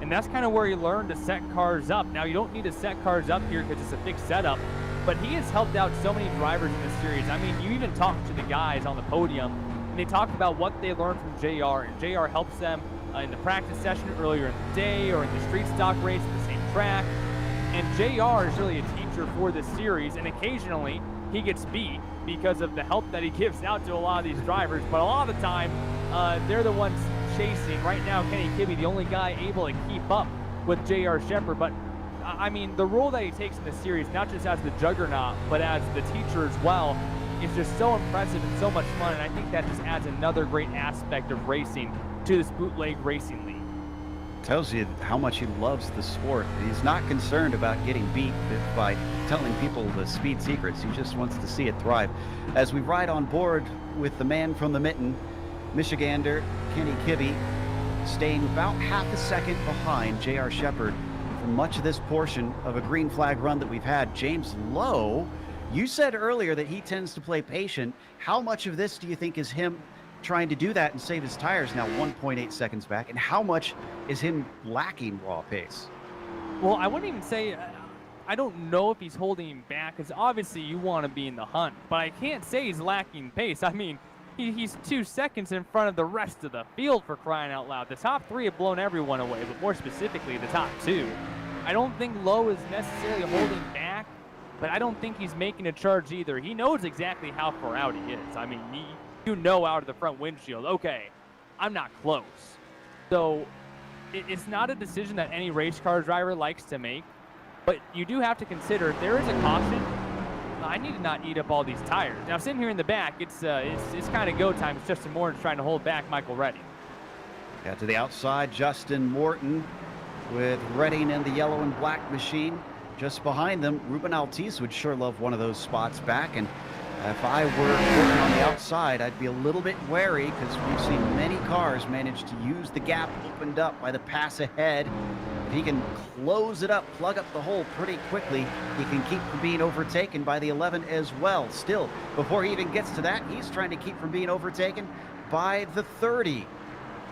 And that's kind of where he learned to set cars up. Now, you don't need to set cars up here because it's a fixed setup, but he has helped out so many drivers in this series. I mean, you even talked to the guys on the podium, and they talked about what they learned from JR, and JR helps them in the practice session earlier in the day or in the street stock race at the same track. And JR is really a teacher for this series, and occasionally he gets beat because of the help that he gives out to a lot of these drivers, but a lot of the time they're the ones chasing. Right now, Kenny Kibbe, the only guy able to keep up with JR Shepherd, but I mean, the role that he takes in this series, not just as the juggernaut, but as the teacher as well, is just so impressive and so much fun, and I think that just adds another great aspect of racing to this Bootleg Racing League. Tells you how much he loves the sport. He's not concerned about getting beat by telling people the speed secrets. He just wants to see it thrive. As we ride on board with the man from the mitten, Michigander Kenny Kibbe, staying about half a second behind JR Shepherd for much of this portion of a green flag run that we've had. James Lowe, you said earlier that he tends to play patient. How much of this do you think is him trying to do that and save his tires, now 1.8 seconds back, and how much is him lacking raw pace? Well, I wouldn't even say, I don't know if he's holding him back, because obviously you want to be in the hunt, but I can't say he's lacking pace. I mean, he's 2 seconds in front of the rest of the field, for crying out loud. The top three have blown everyone away, but more specifically the top two. I don't think Lowe is necessarily holding back, but I don't think he's making a charge either. He knows exactly how far out he is. I mean, you know out of the front windshield, okay, I'm not close. So it's not a decision that any race car driver likes to make, but you do have to consider if there is a caution, I need to not eat up all these tires. Now, sitting here in the back, it's kind of go time. It's Justin Morton trying to hold back Michael Redding. Yeah, to the outside, Justin Morton with Redding in the yellow and black machine. Just behind them, Ruben Altice would sure love one of those spots back, and if I were working on the outside, I'd be a little bit wary, because we've seen many cars manage to use the gap opened up by the pass ahead. If he can close it up, plug up the hole pretty quickly, he can keep from being overtaken by the 11 as well. Still, before he even gets to that, he's trying to keep from being overtaken by the 30.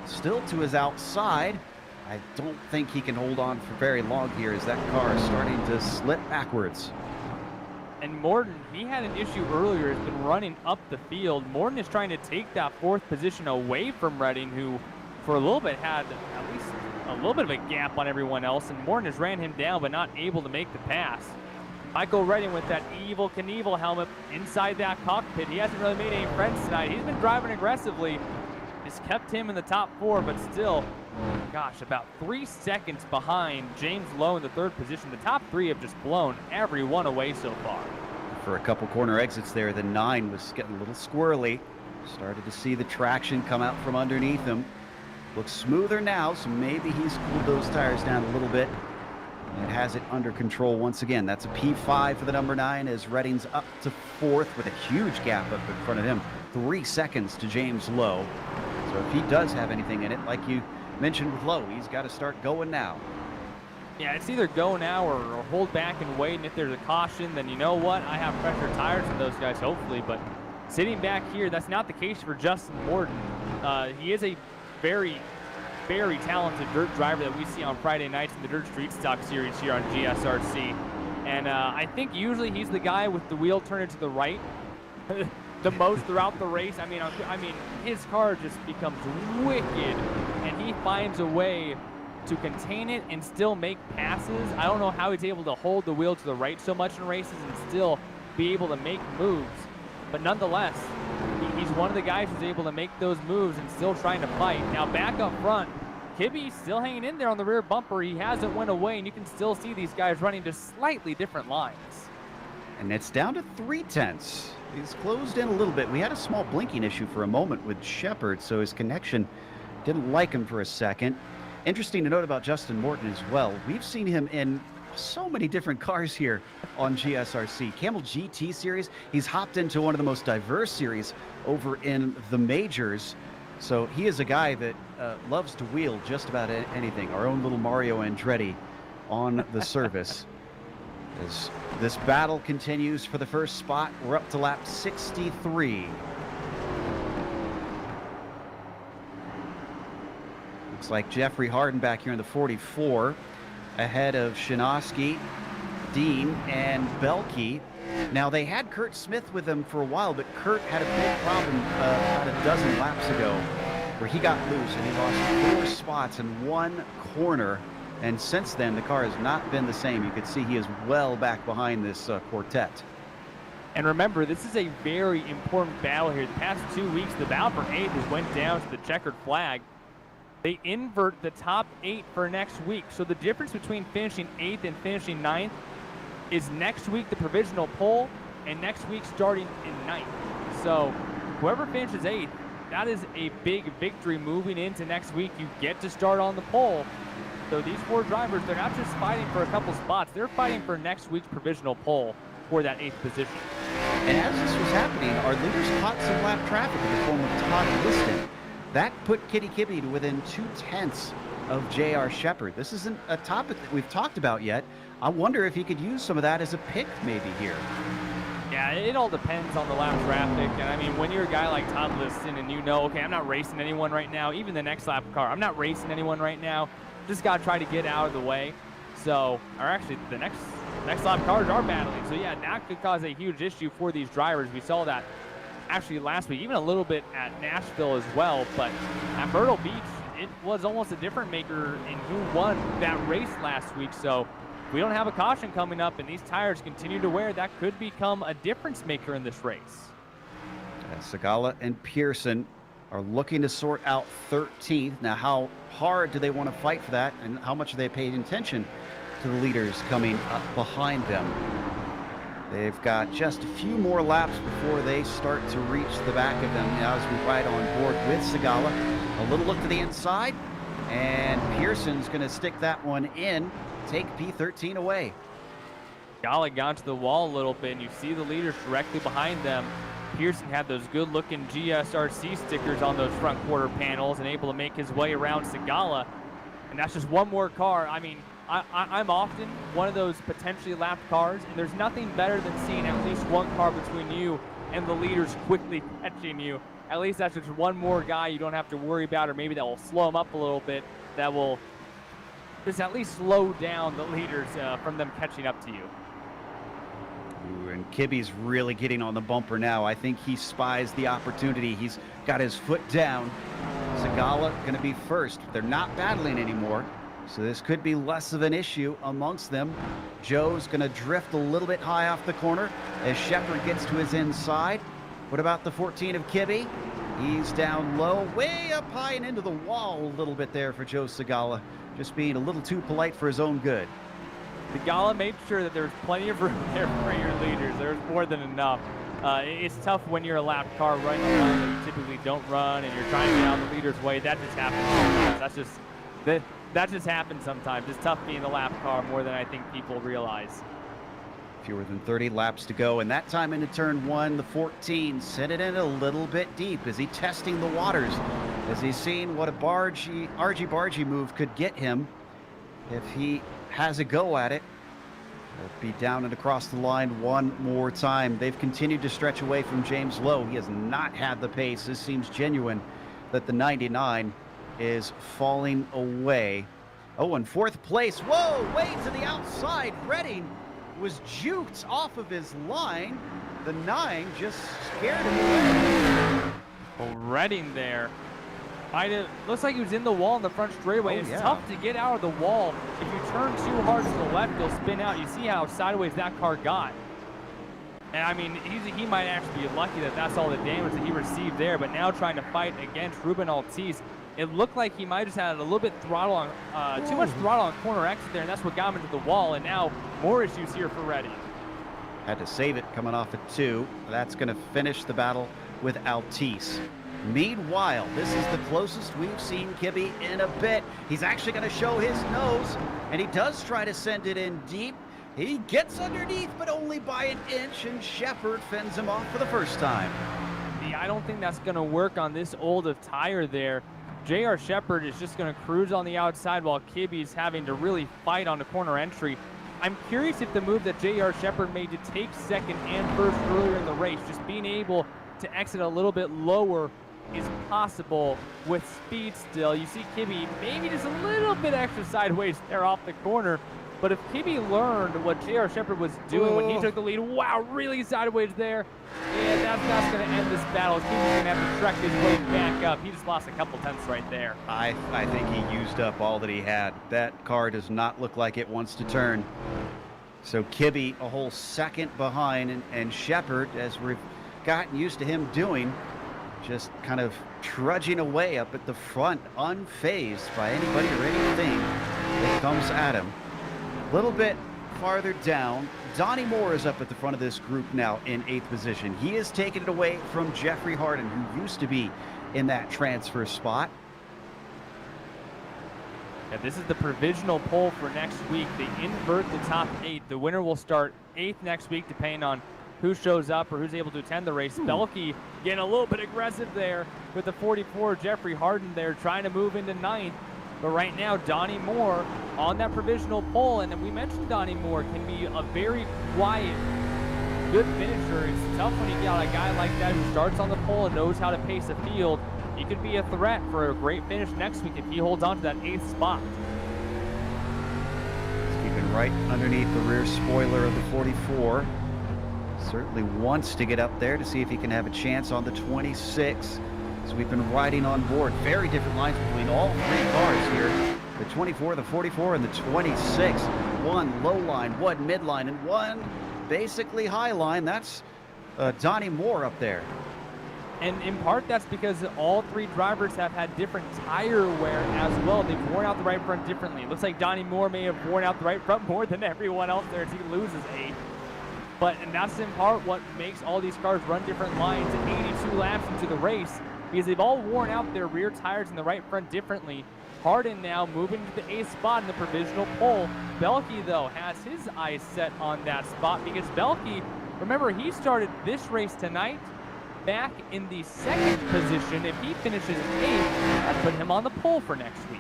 Still to his outside. I don't think he can hold on for very long here, as that car is starting to slip backwards. And Morton, he had an issue earlier. He's been running up the field. Morton is trying to take that fourth position away from Redding, who for a little bit had at least a little bit of a gap on everyone else, and Morton has ran him down but not able to make the pass. Michael Redding with that Evel Knievel helmet inside that cockpit. He hasn't really made any friends tonight. He's been driving aggressively. It's kept him in the top four, but still, gosh, about 3 seconds behind James Lowe in the third position. The top three have just blown everyone away so far. For a couple corner exits there, the 9 was getting a little squirrely. Started to see the traction come out from underneath him. Looks smoother now, so maybe he's cooled those tires down a little bit and has it under control once again. That's a P5 for the number 9, as Redding's up to fourth with a huge gap up in front of him. 3 seconds to James Lowe. So if he does have anything in it, like you mentioned with Lowe, he's got to start going now. Yeah, it's either go now or hold back and wait, and if there's a caution, then you know what? I have fresher tires than those guys, hopefully, but sitting back here, that's not the case for Justin Morton. He is a very, very talented dirt driver that we see on Friday nights in the Dirt Street Stock Series here on GSRC. And I think usually he's the guy with the wheel turning to the right. the most throughout the race. I mean, his car just becomes wicked, and he finds a way to contain it and still make passes. I don't know how he's able to hold the wheel to the right so much in races and still be able to make moves. But nonetheless, he's one of the guys who's able to make those moves and still trying to fight. Now back up front, Kibby's still hanging in there on the rear bumper. He hasn't went away, and you can still see these guys running just slightly different lines. And it's down to 3/10. He's closed in a little bit. We had a small blinking issue for a moment with Shepard, so his connection didn't like him for a second. Interesting to note about Justin Morton as well. We've seen him in so many different cars here on GSRC. Camel GT series, he's hopped into one of the most diverse series over in the majors. So he is a guy that loves to wheel just about anything. Our own little Mario Andretti on the service. As this battle continues for the first spot, we're up to lap 63. Looks like Jeffrey Harden back here in the 44, ahead of Shinosky, Dean, and Belkey. Now, they had Kurt Smith with them for a while, but Kurt had a big problem about a dozen laps ago where he got loose and he lost 4 spots in one corner. And since then, the car has not been the same. You can see he is well back behind this quartet. And remember, this is a very important battle here. The past 2 weeks, the battle for 8th has went down to the checkered flag. They invert the top 8 for next week. So the difference between finishing 8th and finishing 9th is next week the provisional pole, and next week starting in 9th. So whoever finishes 8th, that is a big victory moving into next week. You get to start on the pole. So these 4 drivers, they're not just fighting for a couple spots, they're fighting for next week's provisional pole for that 8th position. And as this was happening, our leaders caught some lap traffic in the form of Todd Liston. That put Kitty Kibbe to within 2/10 of J.R. Shepard. This isn't a topic that we've talked about yet. I wonder if he could use some of that as a pick maybe here. Yeah, it all depends on the lap traffic. And I mean, when you're a guy like Todd Liston and you know, okay, I'm not racing anyone right now, even the next lap car, I'm not racing anyone right now, just got to try to get out of the way. So, or actually, the next lap cars are battling. So yeah, that could cause a huge issue for these drivers. We saw that actually last week, even a little bit at Nashville as well. But at Myrtle Beach, it was almost a different maker in who won that race last week. So we don't have a caution coming up and these tires continue to wear, that could become a difference maker in this race. Segala and Pearson are looking to sort out 13th. Now, how hard do they want to fight for that, and how much are they paying attention to the leaders coming up behind them? They've got just a few more laps before they start to reach the back of them. Now, as we ride on board with Segala, a little look to the inside, and Pearson's going to stick that one in, take P13 away. Segala got to the wall a little bit, and you see the leaders directly behind them. Pearson had those good-looking GSRC stickers on those front quarter panels and able to make his way around Segala. And that's just one more car. I mean, I'm often one of those potentially lapped cars, and there's nothing better than seeing at least one car between you and the leaders quickly catching you. At least that's just one more guy you don't have to worry about, or maybe that will slow them up a little bit, that will just at least slow down the leaders from them catching up to you. Ooh, and Kibbe's really getting on the bumper now. I think he spies the opportunity. He's got his foot down. Segala going to be first. They're not battling anymore, so this could be less of an issue amongst them. Joe's going to drift a little bit high off the corner as Shepard gets to his inside. What about the 14 of Kibbe? He's down low, way up high and into the wall a little bit there for Joe Segala. Just being a little too polite for his own good. Segala made sure that there's plenty of room there for your leaders. There's more than enough. It's tough when you're a lap car running a line that you typically don't run and you're trying to get out the leader's way. That just happens sometimes. That just happens sometimes. It's tough being the lap car more than I think people realize. Fewer than 30 laps to go, and that time into turn 1, the 14 sent it in a little bit deep. Is he testing the waters? Is he seeing what a argy-bargy move could get him if he has a go at it? He'll be down and across the line one more time. They've continued to stretch away from James Lowe. He has not had the pace. This seems genuine that the 99 is falling away. Oh, in 4th place. Whoa, way to the outside. Redding was juked off of his line. the 9 just scared him away. Well, Redding there. Looks like he was in the wall in the front straightaway. It's tough to get out of the wall. If you turn too hard to the left, you'll spin out. You see how sideways that car got. And I mean, he might actually be lucky that that's all the damage that he received there. But now trying to fight against Ruben Altice, it looked like he might have had a little bit throttle on, too much throttle on corner exit there, and that's what got him into the wall. And now more issues here for Redding. Had to save it coming off at 2. That's going to finish the battle with Altice. Meanwhile, this is the closest we've seen Kibby in a bit. He's actually going to show his nose, and he does try to send it in deep. He gets underneath, but only by an inch, and Shepard fends him off for the first time. Yeah, I don't think that's going to work on this old of tire there. J.R. Shepard is just going to cruise on the outside while Kibby's having to really fight on the corner entry. I'm curious if the move that J.R. Shepard made to take second and first earlier in the race, just being able to exit a little bit lower, is possible with speed still. You see Kibby maybe just a little bit extra sideways there off the corner. But if Kibby learned what J.R. Shepard was doing when he took the lead, wow, really sideways there, and that's not going to end this battle. Kibby's going to have to trek his way back up. He just lost a couple tenths right there. I think he used up all that he had. That car does not look like it wants to turn. So Kibby a whole second behind, and Shepard, as we've gotten used to him doing, just kind of trudging away up at the front, unfazed by anybody or anything that comes at him. A little bit farther down, Donnie Moore is up at the front of this group now in 8th position. He has taken it away from Jeffrey Harden, who used to be in that transfer spot. Yeah, this is the provisional poll for next week. They invert the top 8. The winner will start 8th next week, depending on who shows up or who's able to attend the race. Belke getting a little bit aggressive there with the 44. Jeffrey Harden there trying to move into 9th. But right now, Donnie Moore on that provisional pole. And we mentioned Donnie Moore can be a very quiet, good finisher. It's tough when you got a guy like that who starts on the pole and knows how to pace the field. He could be a threat for a great finish next week if he holds on to that 8th spot. He's keeping right underneath the rear spoiler of the 44. Certainly wants to get up there to see if he can have a chance on the 26. So we've been riding on board. Very different lines between all 3 cars here. The 24, the 44, and the 26. One low line, one midline, and one basically high line. That's Donnie Moore up there. And in part, that's because all 3 drivers have had different tire wear as well. They've worn out the right front differently. It looks like Donnie Moore may have worn out the right front more than everyone else there as he loses 8. And that's in part what makes all these cars run different lines 82 laps into the race, because they've all worn out their rear tires in the right front differently. Harden now moving to the 8th spot in the provisional pole. Belke, though, has his eyes set on that spot because Belke, remember, he started this race tonight back in the 2nd position. If he finishes 8th, that'd put him on the pole for next week.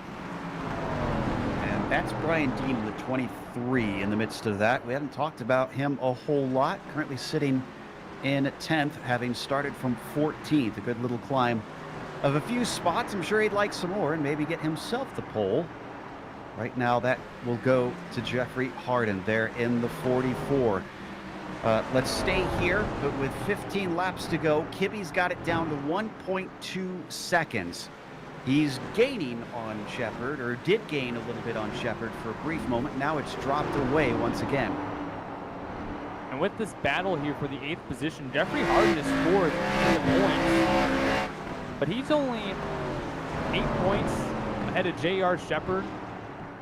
That's Brian Dean in the 23 in the midst of that. We haven't talked about him a whole lot. Currently sitting in 10th, having started from 14th. A good little climb of a few spots. I'm sure he'd like some more and maybe get himself the pole. Right now, that will go to Jeffrey Harden there in the 44. Let's stay here, but with 15 laps to go, Kibby's got it down to 1.2 seconds. He's gaining on Shepard, or did gain a little bit on Shepard for a brief moment. Now it's dropped away once again. And with this battle here for the 8th position, Jeffrey Harden is 4th in the points. But he's only 8 points ahead of J.R. Shepard.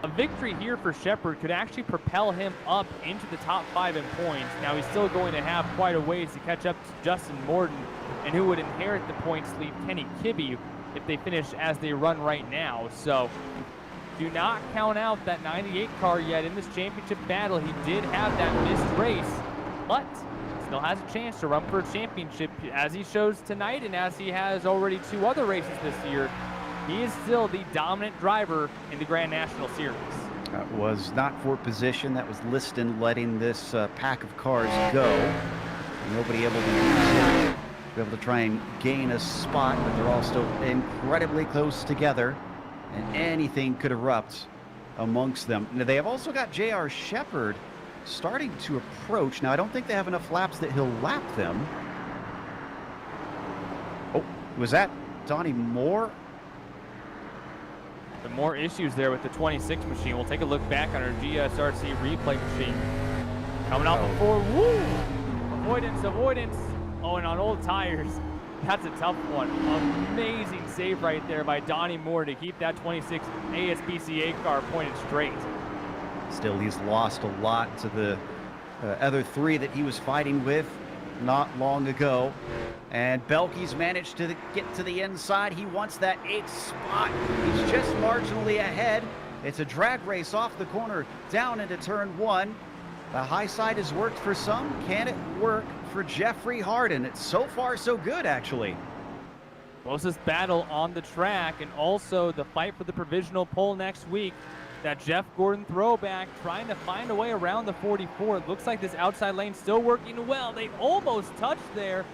A victory here for Shepard could actually propel him up into the top 5 in points. Now he's still going to have quite a ways to catch up to Justin Morton, and who would inherit the points lead, Kenny Kibby, if they finish as they run right now. So do not count out that 98 car yet in this championship battle. He did have that missed race, but still has a chance to run for a championship, as he shows tonight and as he has already 2 other races this year. He is still the dominant driver in the Grand National Series. That was not for position. That was Liston letting this pack of cars go. Nobody able to use it. Be able to try and gain a spot, but they're all still incredibly close together, and anything could erupt amongst them. Now, they have also got J.R. Shepard starting to approach. Now, I don't think they have enough laps that he'll lap them. Oh, was that Donnie Moore? The more issues there with the 26 machine. We'll take a look back on our GSRC replay machine. Coming off before, woo! Avoidance. Oh, and on old tires, that's a tough one. Amazing save right there by Donnie Moore to keep that 26 ASPCA car pointed straight. Still, he's lost a lot to the other three that he was fighting with not long ago. And Belke's managed to get to the inside. He wants that 8th spot. He's just marginally ahead. It's a drag race off the corner down into turn 1. The high side has worked for some. Can it work for Jeffrey Harden? It's so far so good, actually. Closest battle on the track, and also the fight for the provisional pole next week. That Jeff Gordon throwback, trying to find a way around the 44. It looks like this outside lane still working well. They almost touched there.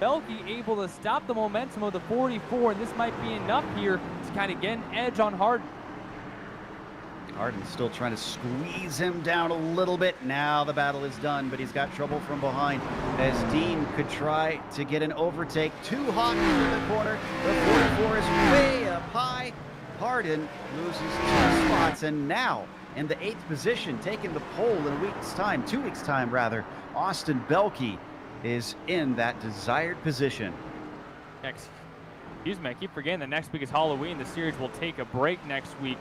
Belke able to stop the momentum of the 44, and this might be enough here to kind of get an edge on Harden. Harden's still trying to squeeze him down a little bit. Now the battle is done, but he's got trouble from behind as Dean could try to get an overtake. Too hot into the corner. The 44 is way up high. Harden loses 2 spots, and now in the 8th position, taking the pole in a week's time, 2 weeks' time rather, Austin Belke is in that desired position. Excuse me, I keep forgetting that next week is Halloween. The series will take a break next week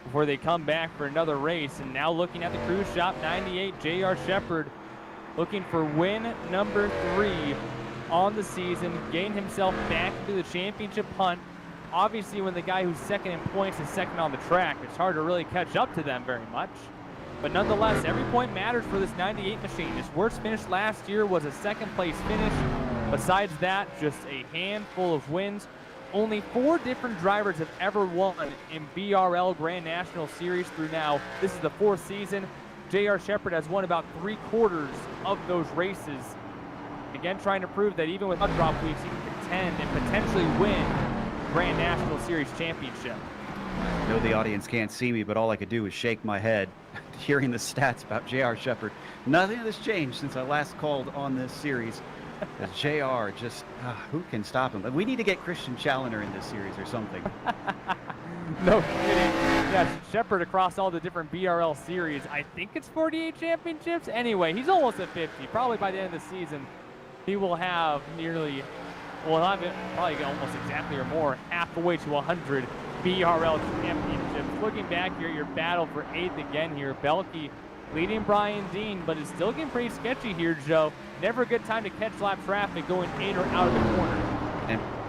before they come back for another race. And now looking at the Cruise Shop 98, J.R. Shepard looking for win number 3 on the season, getting himself back into the championship hunt. Obviously, when the guy who's second in points is second on the track, it's hard to really catch up to them very much. But nonetheless, every point matters for this 98 machine. His worst finish last year was a second place finish. Besides that, just a handful of wins. Only 4 different drivers have ever won in BRL Grand National Series through now. This is the 4th season. J.R. Shepard has won about 3/4 of those races. Again, trying to prove that even with drop weeks, he can contend and potentially win Grand National Series championship. I know the audience can't see me, but all I could do was shake my head hearing the stats about J.R. Shepard. Nothing has changed since I last called on this series. As JR just, who can stop him? We need to get Christian Challenger in this series or something. No kidding. Yeah, Shepard across all the different BRL series. I think it's 48 championships. Anyway, he's almost at 50. Probably by the end of the season, he will have nearly, well, have it probably almost exactly or more, halfway to 100 BRL championships. Looking back here, your battle for 8th again here. Belke leading Brian Dean, but it's still getting pretty sketchy here, Joe. Never a good time to catch lap traffic going in or out of the corner.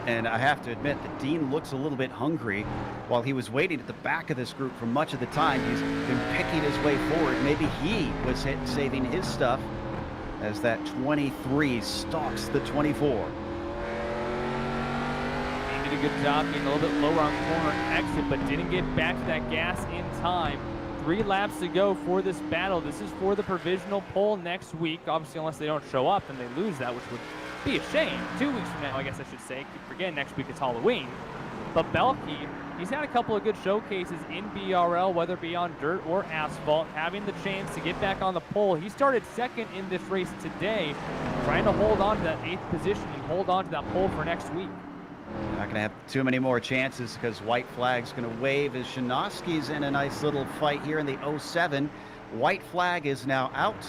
And I have to admit that Dean looks a little bit hungry. While he was waiting at the back of this group for much of the time, he's been picking his way forward. Maybe he was saving his stuff as that 23 stalks the 24. He did a good job getting a little bit lower on corner exit, but didn't get back to that gas in time. 3 laps to go for this battle. This is for the provisional pole next week. Obviously, unless they don't show up and they lose that, which would be a shame. 2 weeks from now, I guess I should say. Keep forgetting next week is Halloween. But Belke, he's had a couple of good showcases in BRL, whether it be on dirt or asphalt, having the chance to get back on the pole. He started second in this race today, trying to hold on to that 8th position and hold on to that pole for next week. Not going to have too many more chances because white flag's going to wave as Shinovsky's in a nice little fight here in the 07. White flag is now out,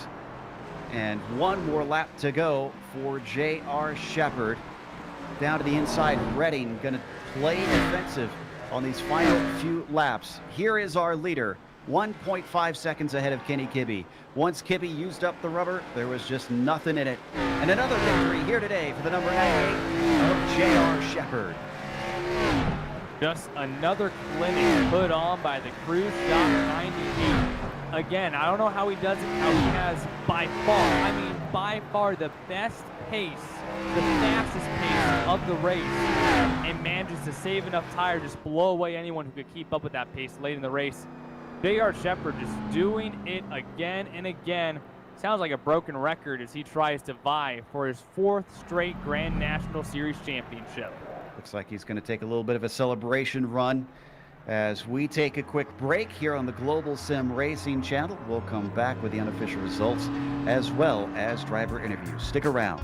and 1 more lap to go for J.R. Shepard. Down to the inside, Redding going to play defensive on these final few laps. Here is our leader, 1.5 seconds ahead of Kenny Kibbe. Once Kibbe used up the rubber, there was just nothing in it. And another victory here today for the number 98 of J.R. Shepard. Just another clinic put on by the Cruise Shop 98. Again, I don't know how he does it, how he has by far the best pace, the fastest pace of the race, and manages to save enough tire, just blow away anyone who could keep up with that pace late in the race. J.R. Shepard just doing it again and again. Sounds like a broken record as he tries to vie for his 4th straight Grand National Series championship. Looks like he's going to take a little bit of a celebration run As we take a quick break here on the Global Sim Racing channel, we'll come back with the unofficial results as well as driver interviews. Stick around.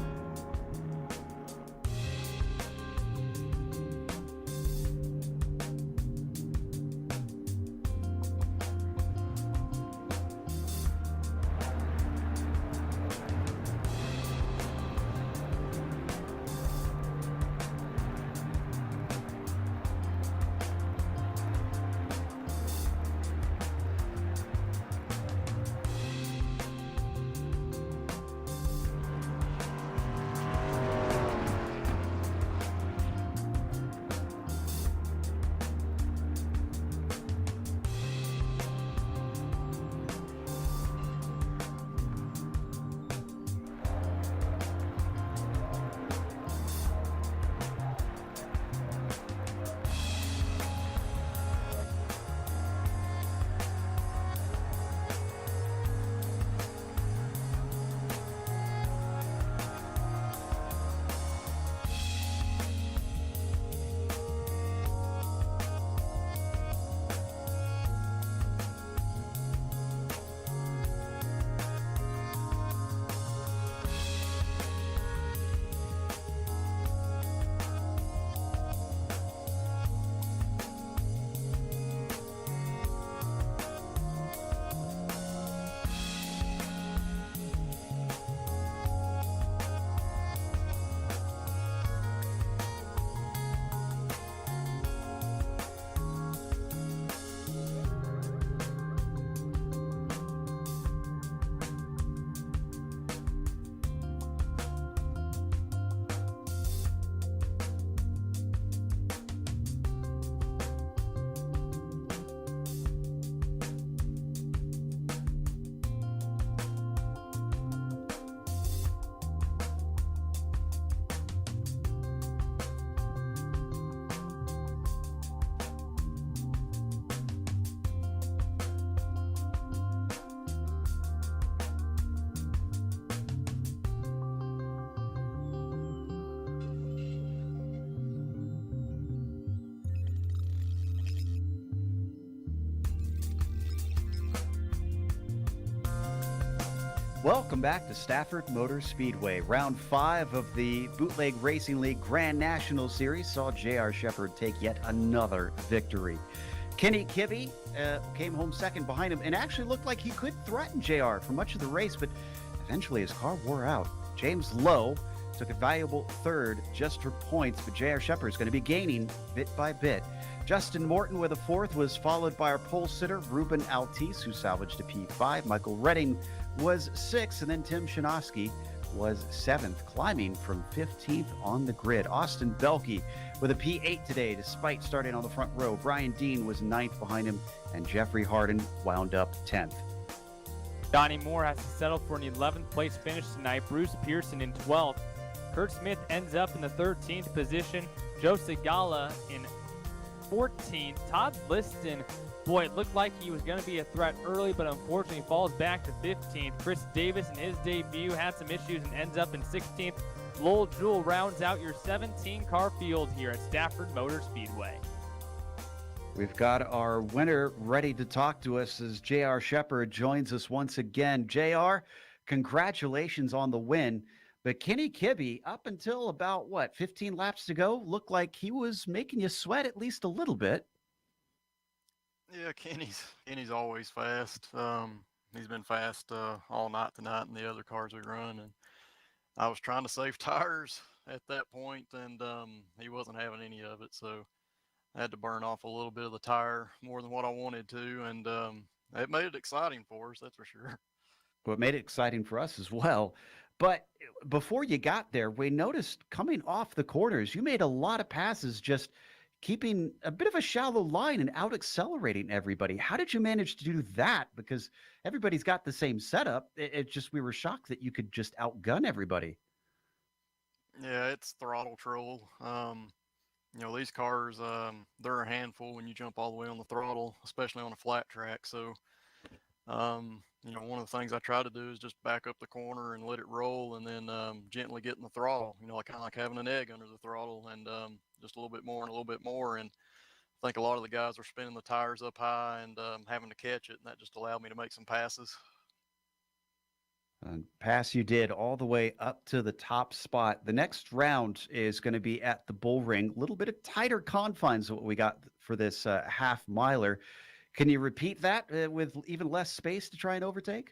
Welcome back to Stafford Motor Speedway. Round 5 of the Bootleg Racing League Grand National Series saw J.R. Shepherd take yet another victory. Kenny Kibbe came home second behind him and actually looked like he could threaten J.R. for much of the race, but eventually his car wore out. James Lowe took a valuable third just for points, but J.R. Shepherd is going to be gaining bit by bit. Justin Morton with a fourth was followed by our pole sitter, Ruben Altice, who salvaged a P5. Michael Redding was sixth, and then Tim Shinofsky was seventh, climbing from 15th on the grid. Austin Belke with a P8 today, despite starting on the front row. Brian Dean was ninth behind him, and Jeffrey Harden wound up 10th. Donnie Moore has to settle for an 11th place finish tonight. Bruce Pearson in 12th. Kurt Smith ends up in the 13th position. Joe Segala in 14th. Todd Liston, boy, it looked like he was going to be a threat early, but unfortunately falls back to 15th. Chris Davis in his debut had some issues and ends up in 16th. Lowell Jewell rounds out your 17-car field here at Stafford Motor Speedway. We've got our winner ready to talk to us as J.R. Shepherd joins us once again. J.R., congratulations on the win. But Kenny Kibbe, up until about, 15 laps to go, looked like he was making you sweat at least a little bit. Yeah, Kenny's always fast. He's been fast all night tonight in the other cars we run. And I was trying to save tires at that point, and he wasn't having any of it. So I had to burn off a little bit of the tire more than what I wanted to. And it made it exciting for us, that's for sure. Well, it made it exciting for us as well. But before you got there, we noticed coming off the corners, you made a lot of passes just keeping a bit of a shallow line and out accelerating everybody. How did you manage to do that? Because everybody's got the same setup. It's just we were shocked that you could just outgun everybody. Yeah, it's throttle trouble. These cars, they're a handful when you jump all the way on the throttle, especially on a flat track. So, one of the things I try to do is just back up the corner and let it roll, and then gently get in the throttle, kind of like having an egg under the throttle, and just a little bit more and a little bit more. And think a lot of the guys were spinning the tires up high and having to catch it, and that just allowed me to make some passes. And pass you did all the way up to the top spot. The next round is going to be at the bull ring. A little bit of tighter confines of what we got for this half miler. Can you repeat that with even less space to try and overtake?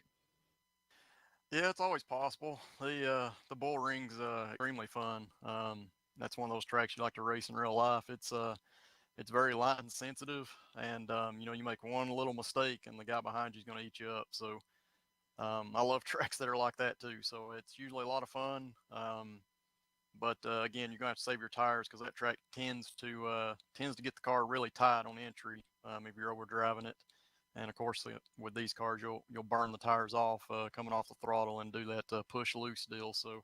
Yeah, it's always possible. The bull ring's extremely fun. That's one of those tracks you like to race in real life. It's very light and sensitive, and you make one little mistake and the guy behind you is going to eat you up. So I love tracks that are like that too. So it's usually a lot of fun. But again, you're gonna have to save your tires because that track tends to get the car really tight on entry if you're overdriving it. And of course, with these cars, you'll burn the tires off coming off the throttle and do that push loose deal. So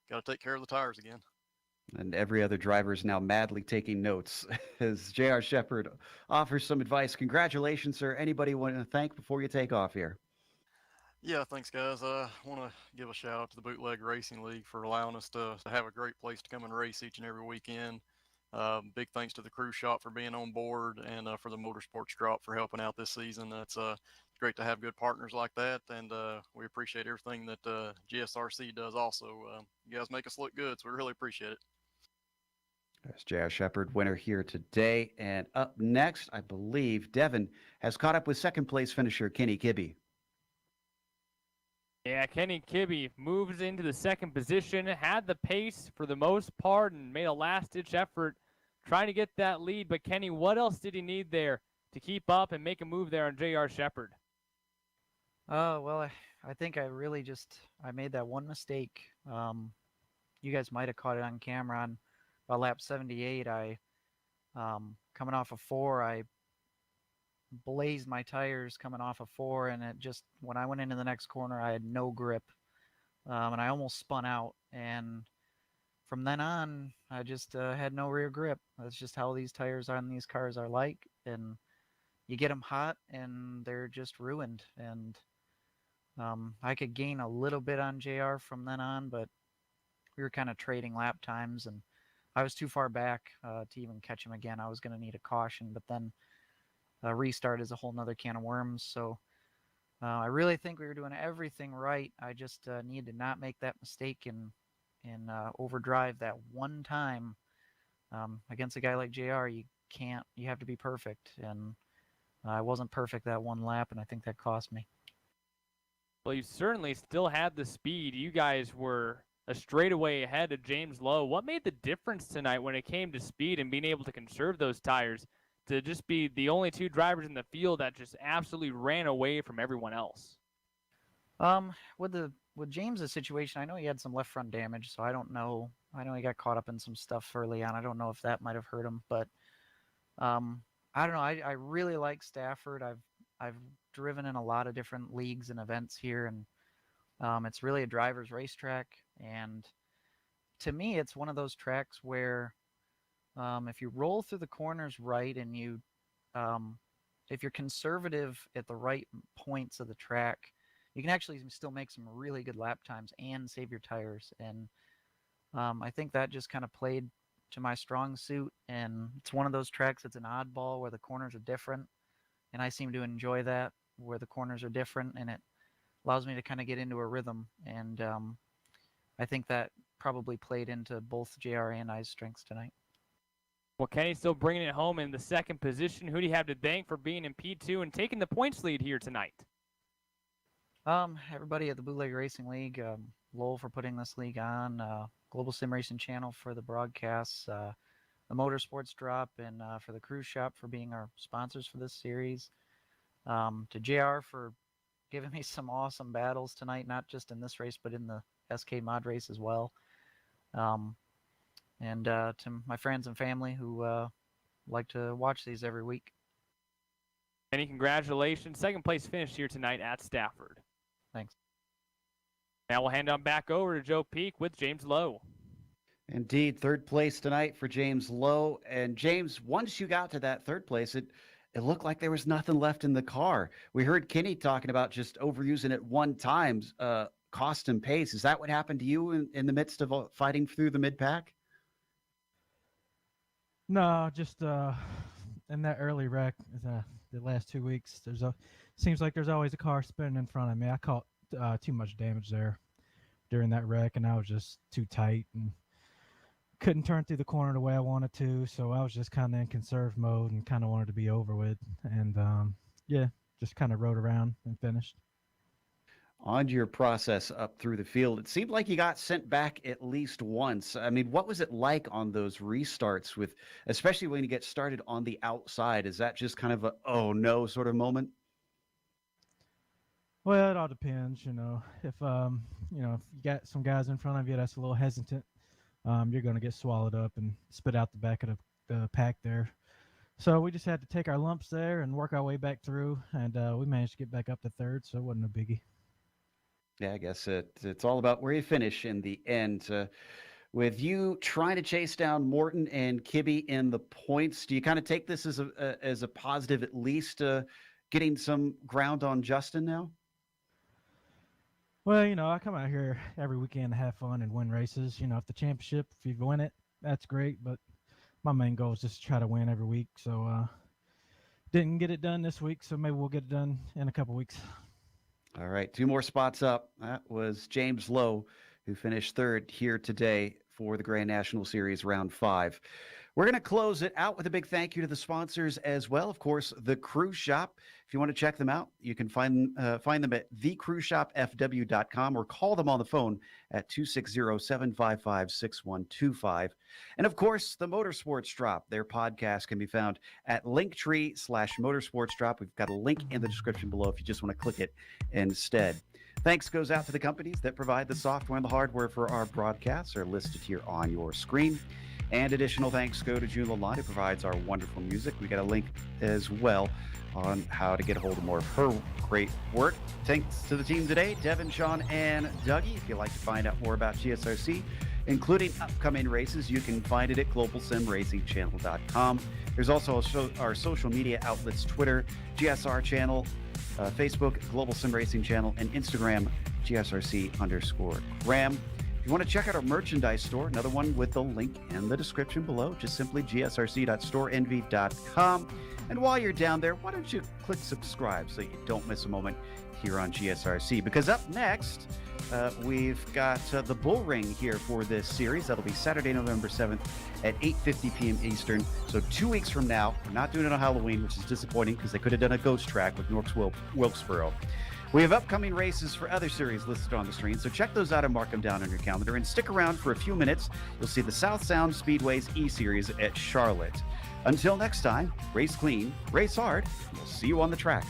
got to take care of the tires again. And every other driver is now madly taking notes as J.R. Shepherd offers some advice. Congratulations, sir. Anybody want to thank before you take off here? Yeah, thanks, guys. I want to give a shout out to the Bootleg Racing League for allowing us to have a great place to come and race each and every weekend. Big thanks to the crew shop for being on board and for the Motorsports Drop for helping out this season. It's great to have good partners like that, and we appreciate everything that GSRC does also. You guys make us look good, so we really appreciate it. There's J.R. Shepherd, winner here today. And up next, I believe Devin has caught up with second place finisher Kenny Kibbe. Yeah, Kenny Kibbe moves into the second position, had the pace for the most part, and made a last-ditch effort trying to get that lead. But Kenny, what else did he need there to keep up and make a move there on J.R. Shepherd? Well, I think I made that one mistake. You guys might have caught it on camera on about lap 78. Coming off of 4, I blazed my tires coming off of 4, and when I went into the next corner, I had no grip, and I almost spun out. And from then on, I just had no rear grip. That's just how these tires on these cars are like, and you get them hot, and they're just ruined. And I could gain a little bit on JR from then on, but we were kind of trading lap times, and I was too far back to even catch him again. I was going to need a caution, but then restart is a whole nother can of worms. So I really think we were doing everything right. I just needed to not make that mistake and overdrive that one time. Against a guy like JR, you have to be perfect. And I wasn't perfect that one lap, and I think that cost me. Well, you certainly still had the speed. You guys were a straightaway ahead of James Lowe. What made the difference tonight when it came to speed and being able to conserve those tires to just be the only two drivers in the field that just absolutely ran away from everyone else? With James's situation, I know he had some left front damage, so I don't know. I know he got caught up in some stuff early on. I don't know if that might have hurt him, but I don't know. I really like Stafford. I've driven in a lot of different leagues and events here, and it's really a driver's racetrack. And to me, it's one of those tracks where if you roll through the corners right and if you're conservative at the right points of the track, you can actually still make some really good lap times and save your tires. And I think that just kind of played to my strong suit. And it's one of those tracks that's an oddball where the corners are different. And I seem to enjoy that, where the corners are different, and it allows me to kind of get into a rhythm. And I think that probably played into both JR and I's strengths tonight. Well, Kenny's still bringing it home in the second position. Who do you have to thank for being in P2 and taking the points lead here tonight? Everybody at the Bootleg Racing League, Lowell for putting this league on, Global SimRacing Channel for the broadcasts, the Motorsports Drop, and for the Cruise Shop for being our sponsors for this series. To JR for giving me some awesome battles tonight, not just in this race, but in the SK Mod race as well. And to my friends and family who like to watch these every week. Kenny, congratulations. Second place finish here tonight at Stafford. Thanks. Now we'll hand on back over to Joe Peak with James Lowe. Indeed, third place tonight for James Lowe. And James, once you got to that third place, it looked like there was nothing left in the car. We heard Kenny talking about just overusing it one time, cost and pace. Is that what happened to you in the midst of fighting through the mid-pack? No, just in that early wreck, the last 2 weeks, seems like there's always a car spinning in front of me. I caught too much damage there during that wreck, and I was just too tight and couldn't turn through the corner the way I wanted to. So I was just kind of in conserve mode and kind of wanted to be over with. And yeah, just kind of rode around and finished. On your process up through the field, it seemed like you got sent back at least once. I mean, what was it like on those restarts with, especially when you get started on the outside? Is that just kind of a, oh no sort of moment? Well, it all depends, you know. If you got some guys in front of you that's a little hesitant, you're going to get swallowed up and spit out the back of the pack there. So we just had to take our lumps there and work our way back through, and we managed to get back up to third, so it wasn't a biggie. Yeah, I guess it's all about where you finish in the end. With you trying to chase down Morton and Kibbe in the points, do you kind of take this as a positive, at least getting some ground on Justin now? Well, you know, I come out here every weekend to have fun and win races. You know, if the championship, if you win it, that's great. But my main goal is just to try to win every week. So didn't get it done this week, so maybe we'll get it done in a couple weeks. All right, 2 more spots up. That was James Lowe, who finished third here today for the Grand National Series Round 5. We're going to close it out with a big thank you to the sponsors as well. Of course, The Cruise Shop. If you want to check them out, you can find them at thecruiseshopfw.com or call them on the phone at 260-755-6125. And of course, the Motorsports Drop. Their podcast can be found at Linktree/Motorsports Drop. We've got a link in the description below if you just want to click it instead. Thanks goes out to the companies that provide the software and the hardware for our broadcasts are listed here on your screen. And additional thanks go to June Lalonde, who provides our wonderful music. We got a link as well on how to get a hold of more of her great work. Thanks to the team today, Devin, Sean, and Dougie. If you'd like to find out more about GSRC, including upcoming races, you can find it at globalsimracingchannel.com. There's also our social media outlets, Twitter, GSR channel, Facebook, Global Sim Racing channel, and Instagram, GSRC_Graham. If you want to check out our merchandise store, another one with the link in the description below, just simply gsrc.storeenvy.com. And while you're down there, why don't you click subscribe so you don't miss a moment here on GSRC? Because up next, we've got the Bull Ring here for this series. That'll be Saturday, November 7th at 8:50 p.m. Eastern. So 2 weeks from now, we're not doing it on Halloween, which is disappointing because they could have done a ghost track with Norks Wilkesboro. We have upcoming races for other series listed on the screen, so check those out and mark them down on your calendar. And stick around for a few minutes. You'll see the South Sound Speedway's E-Series at Charlotte. Until next time, race clean, race hard, and we'll see you on the track.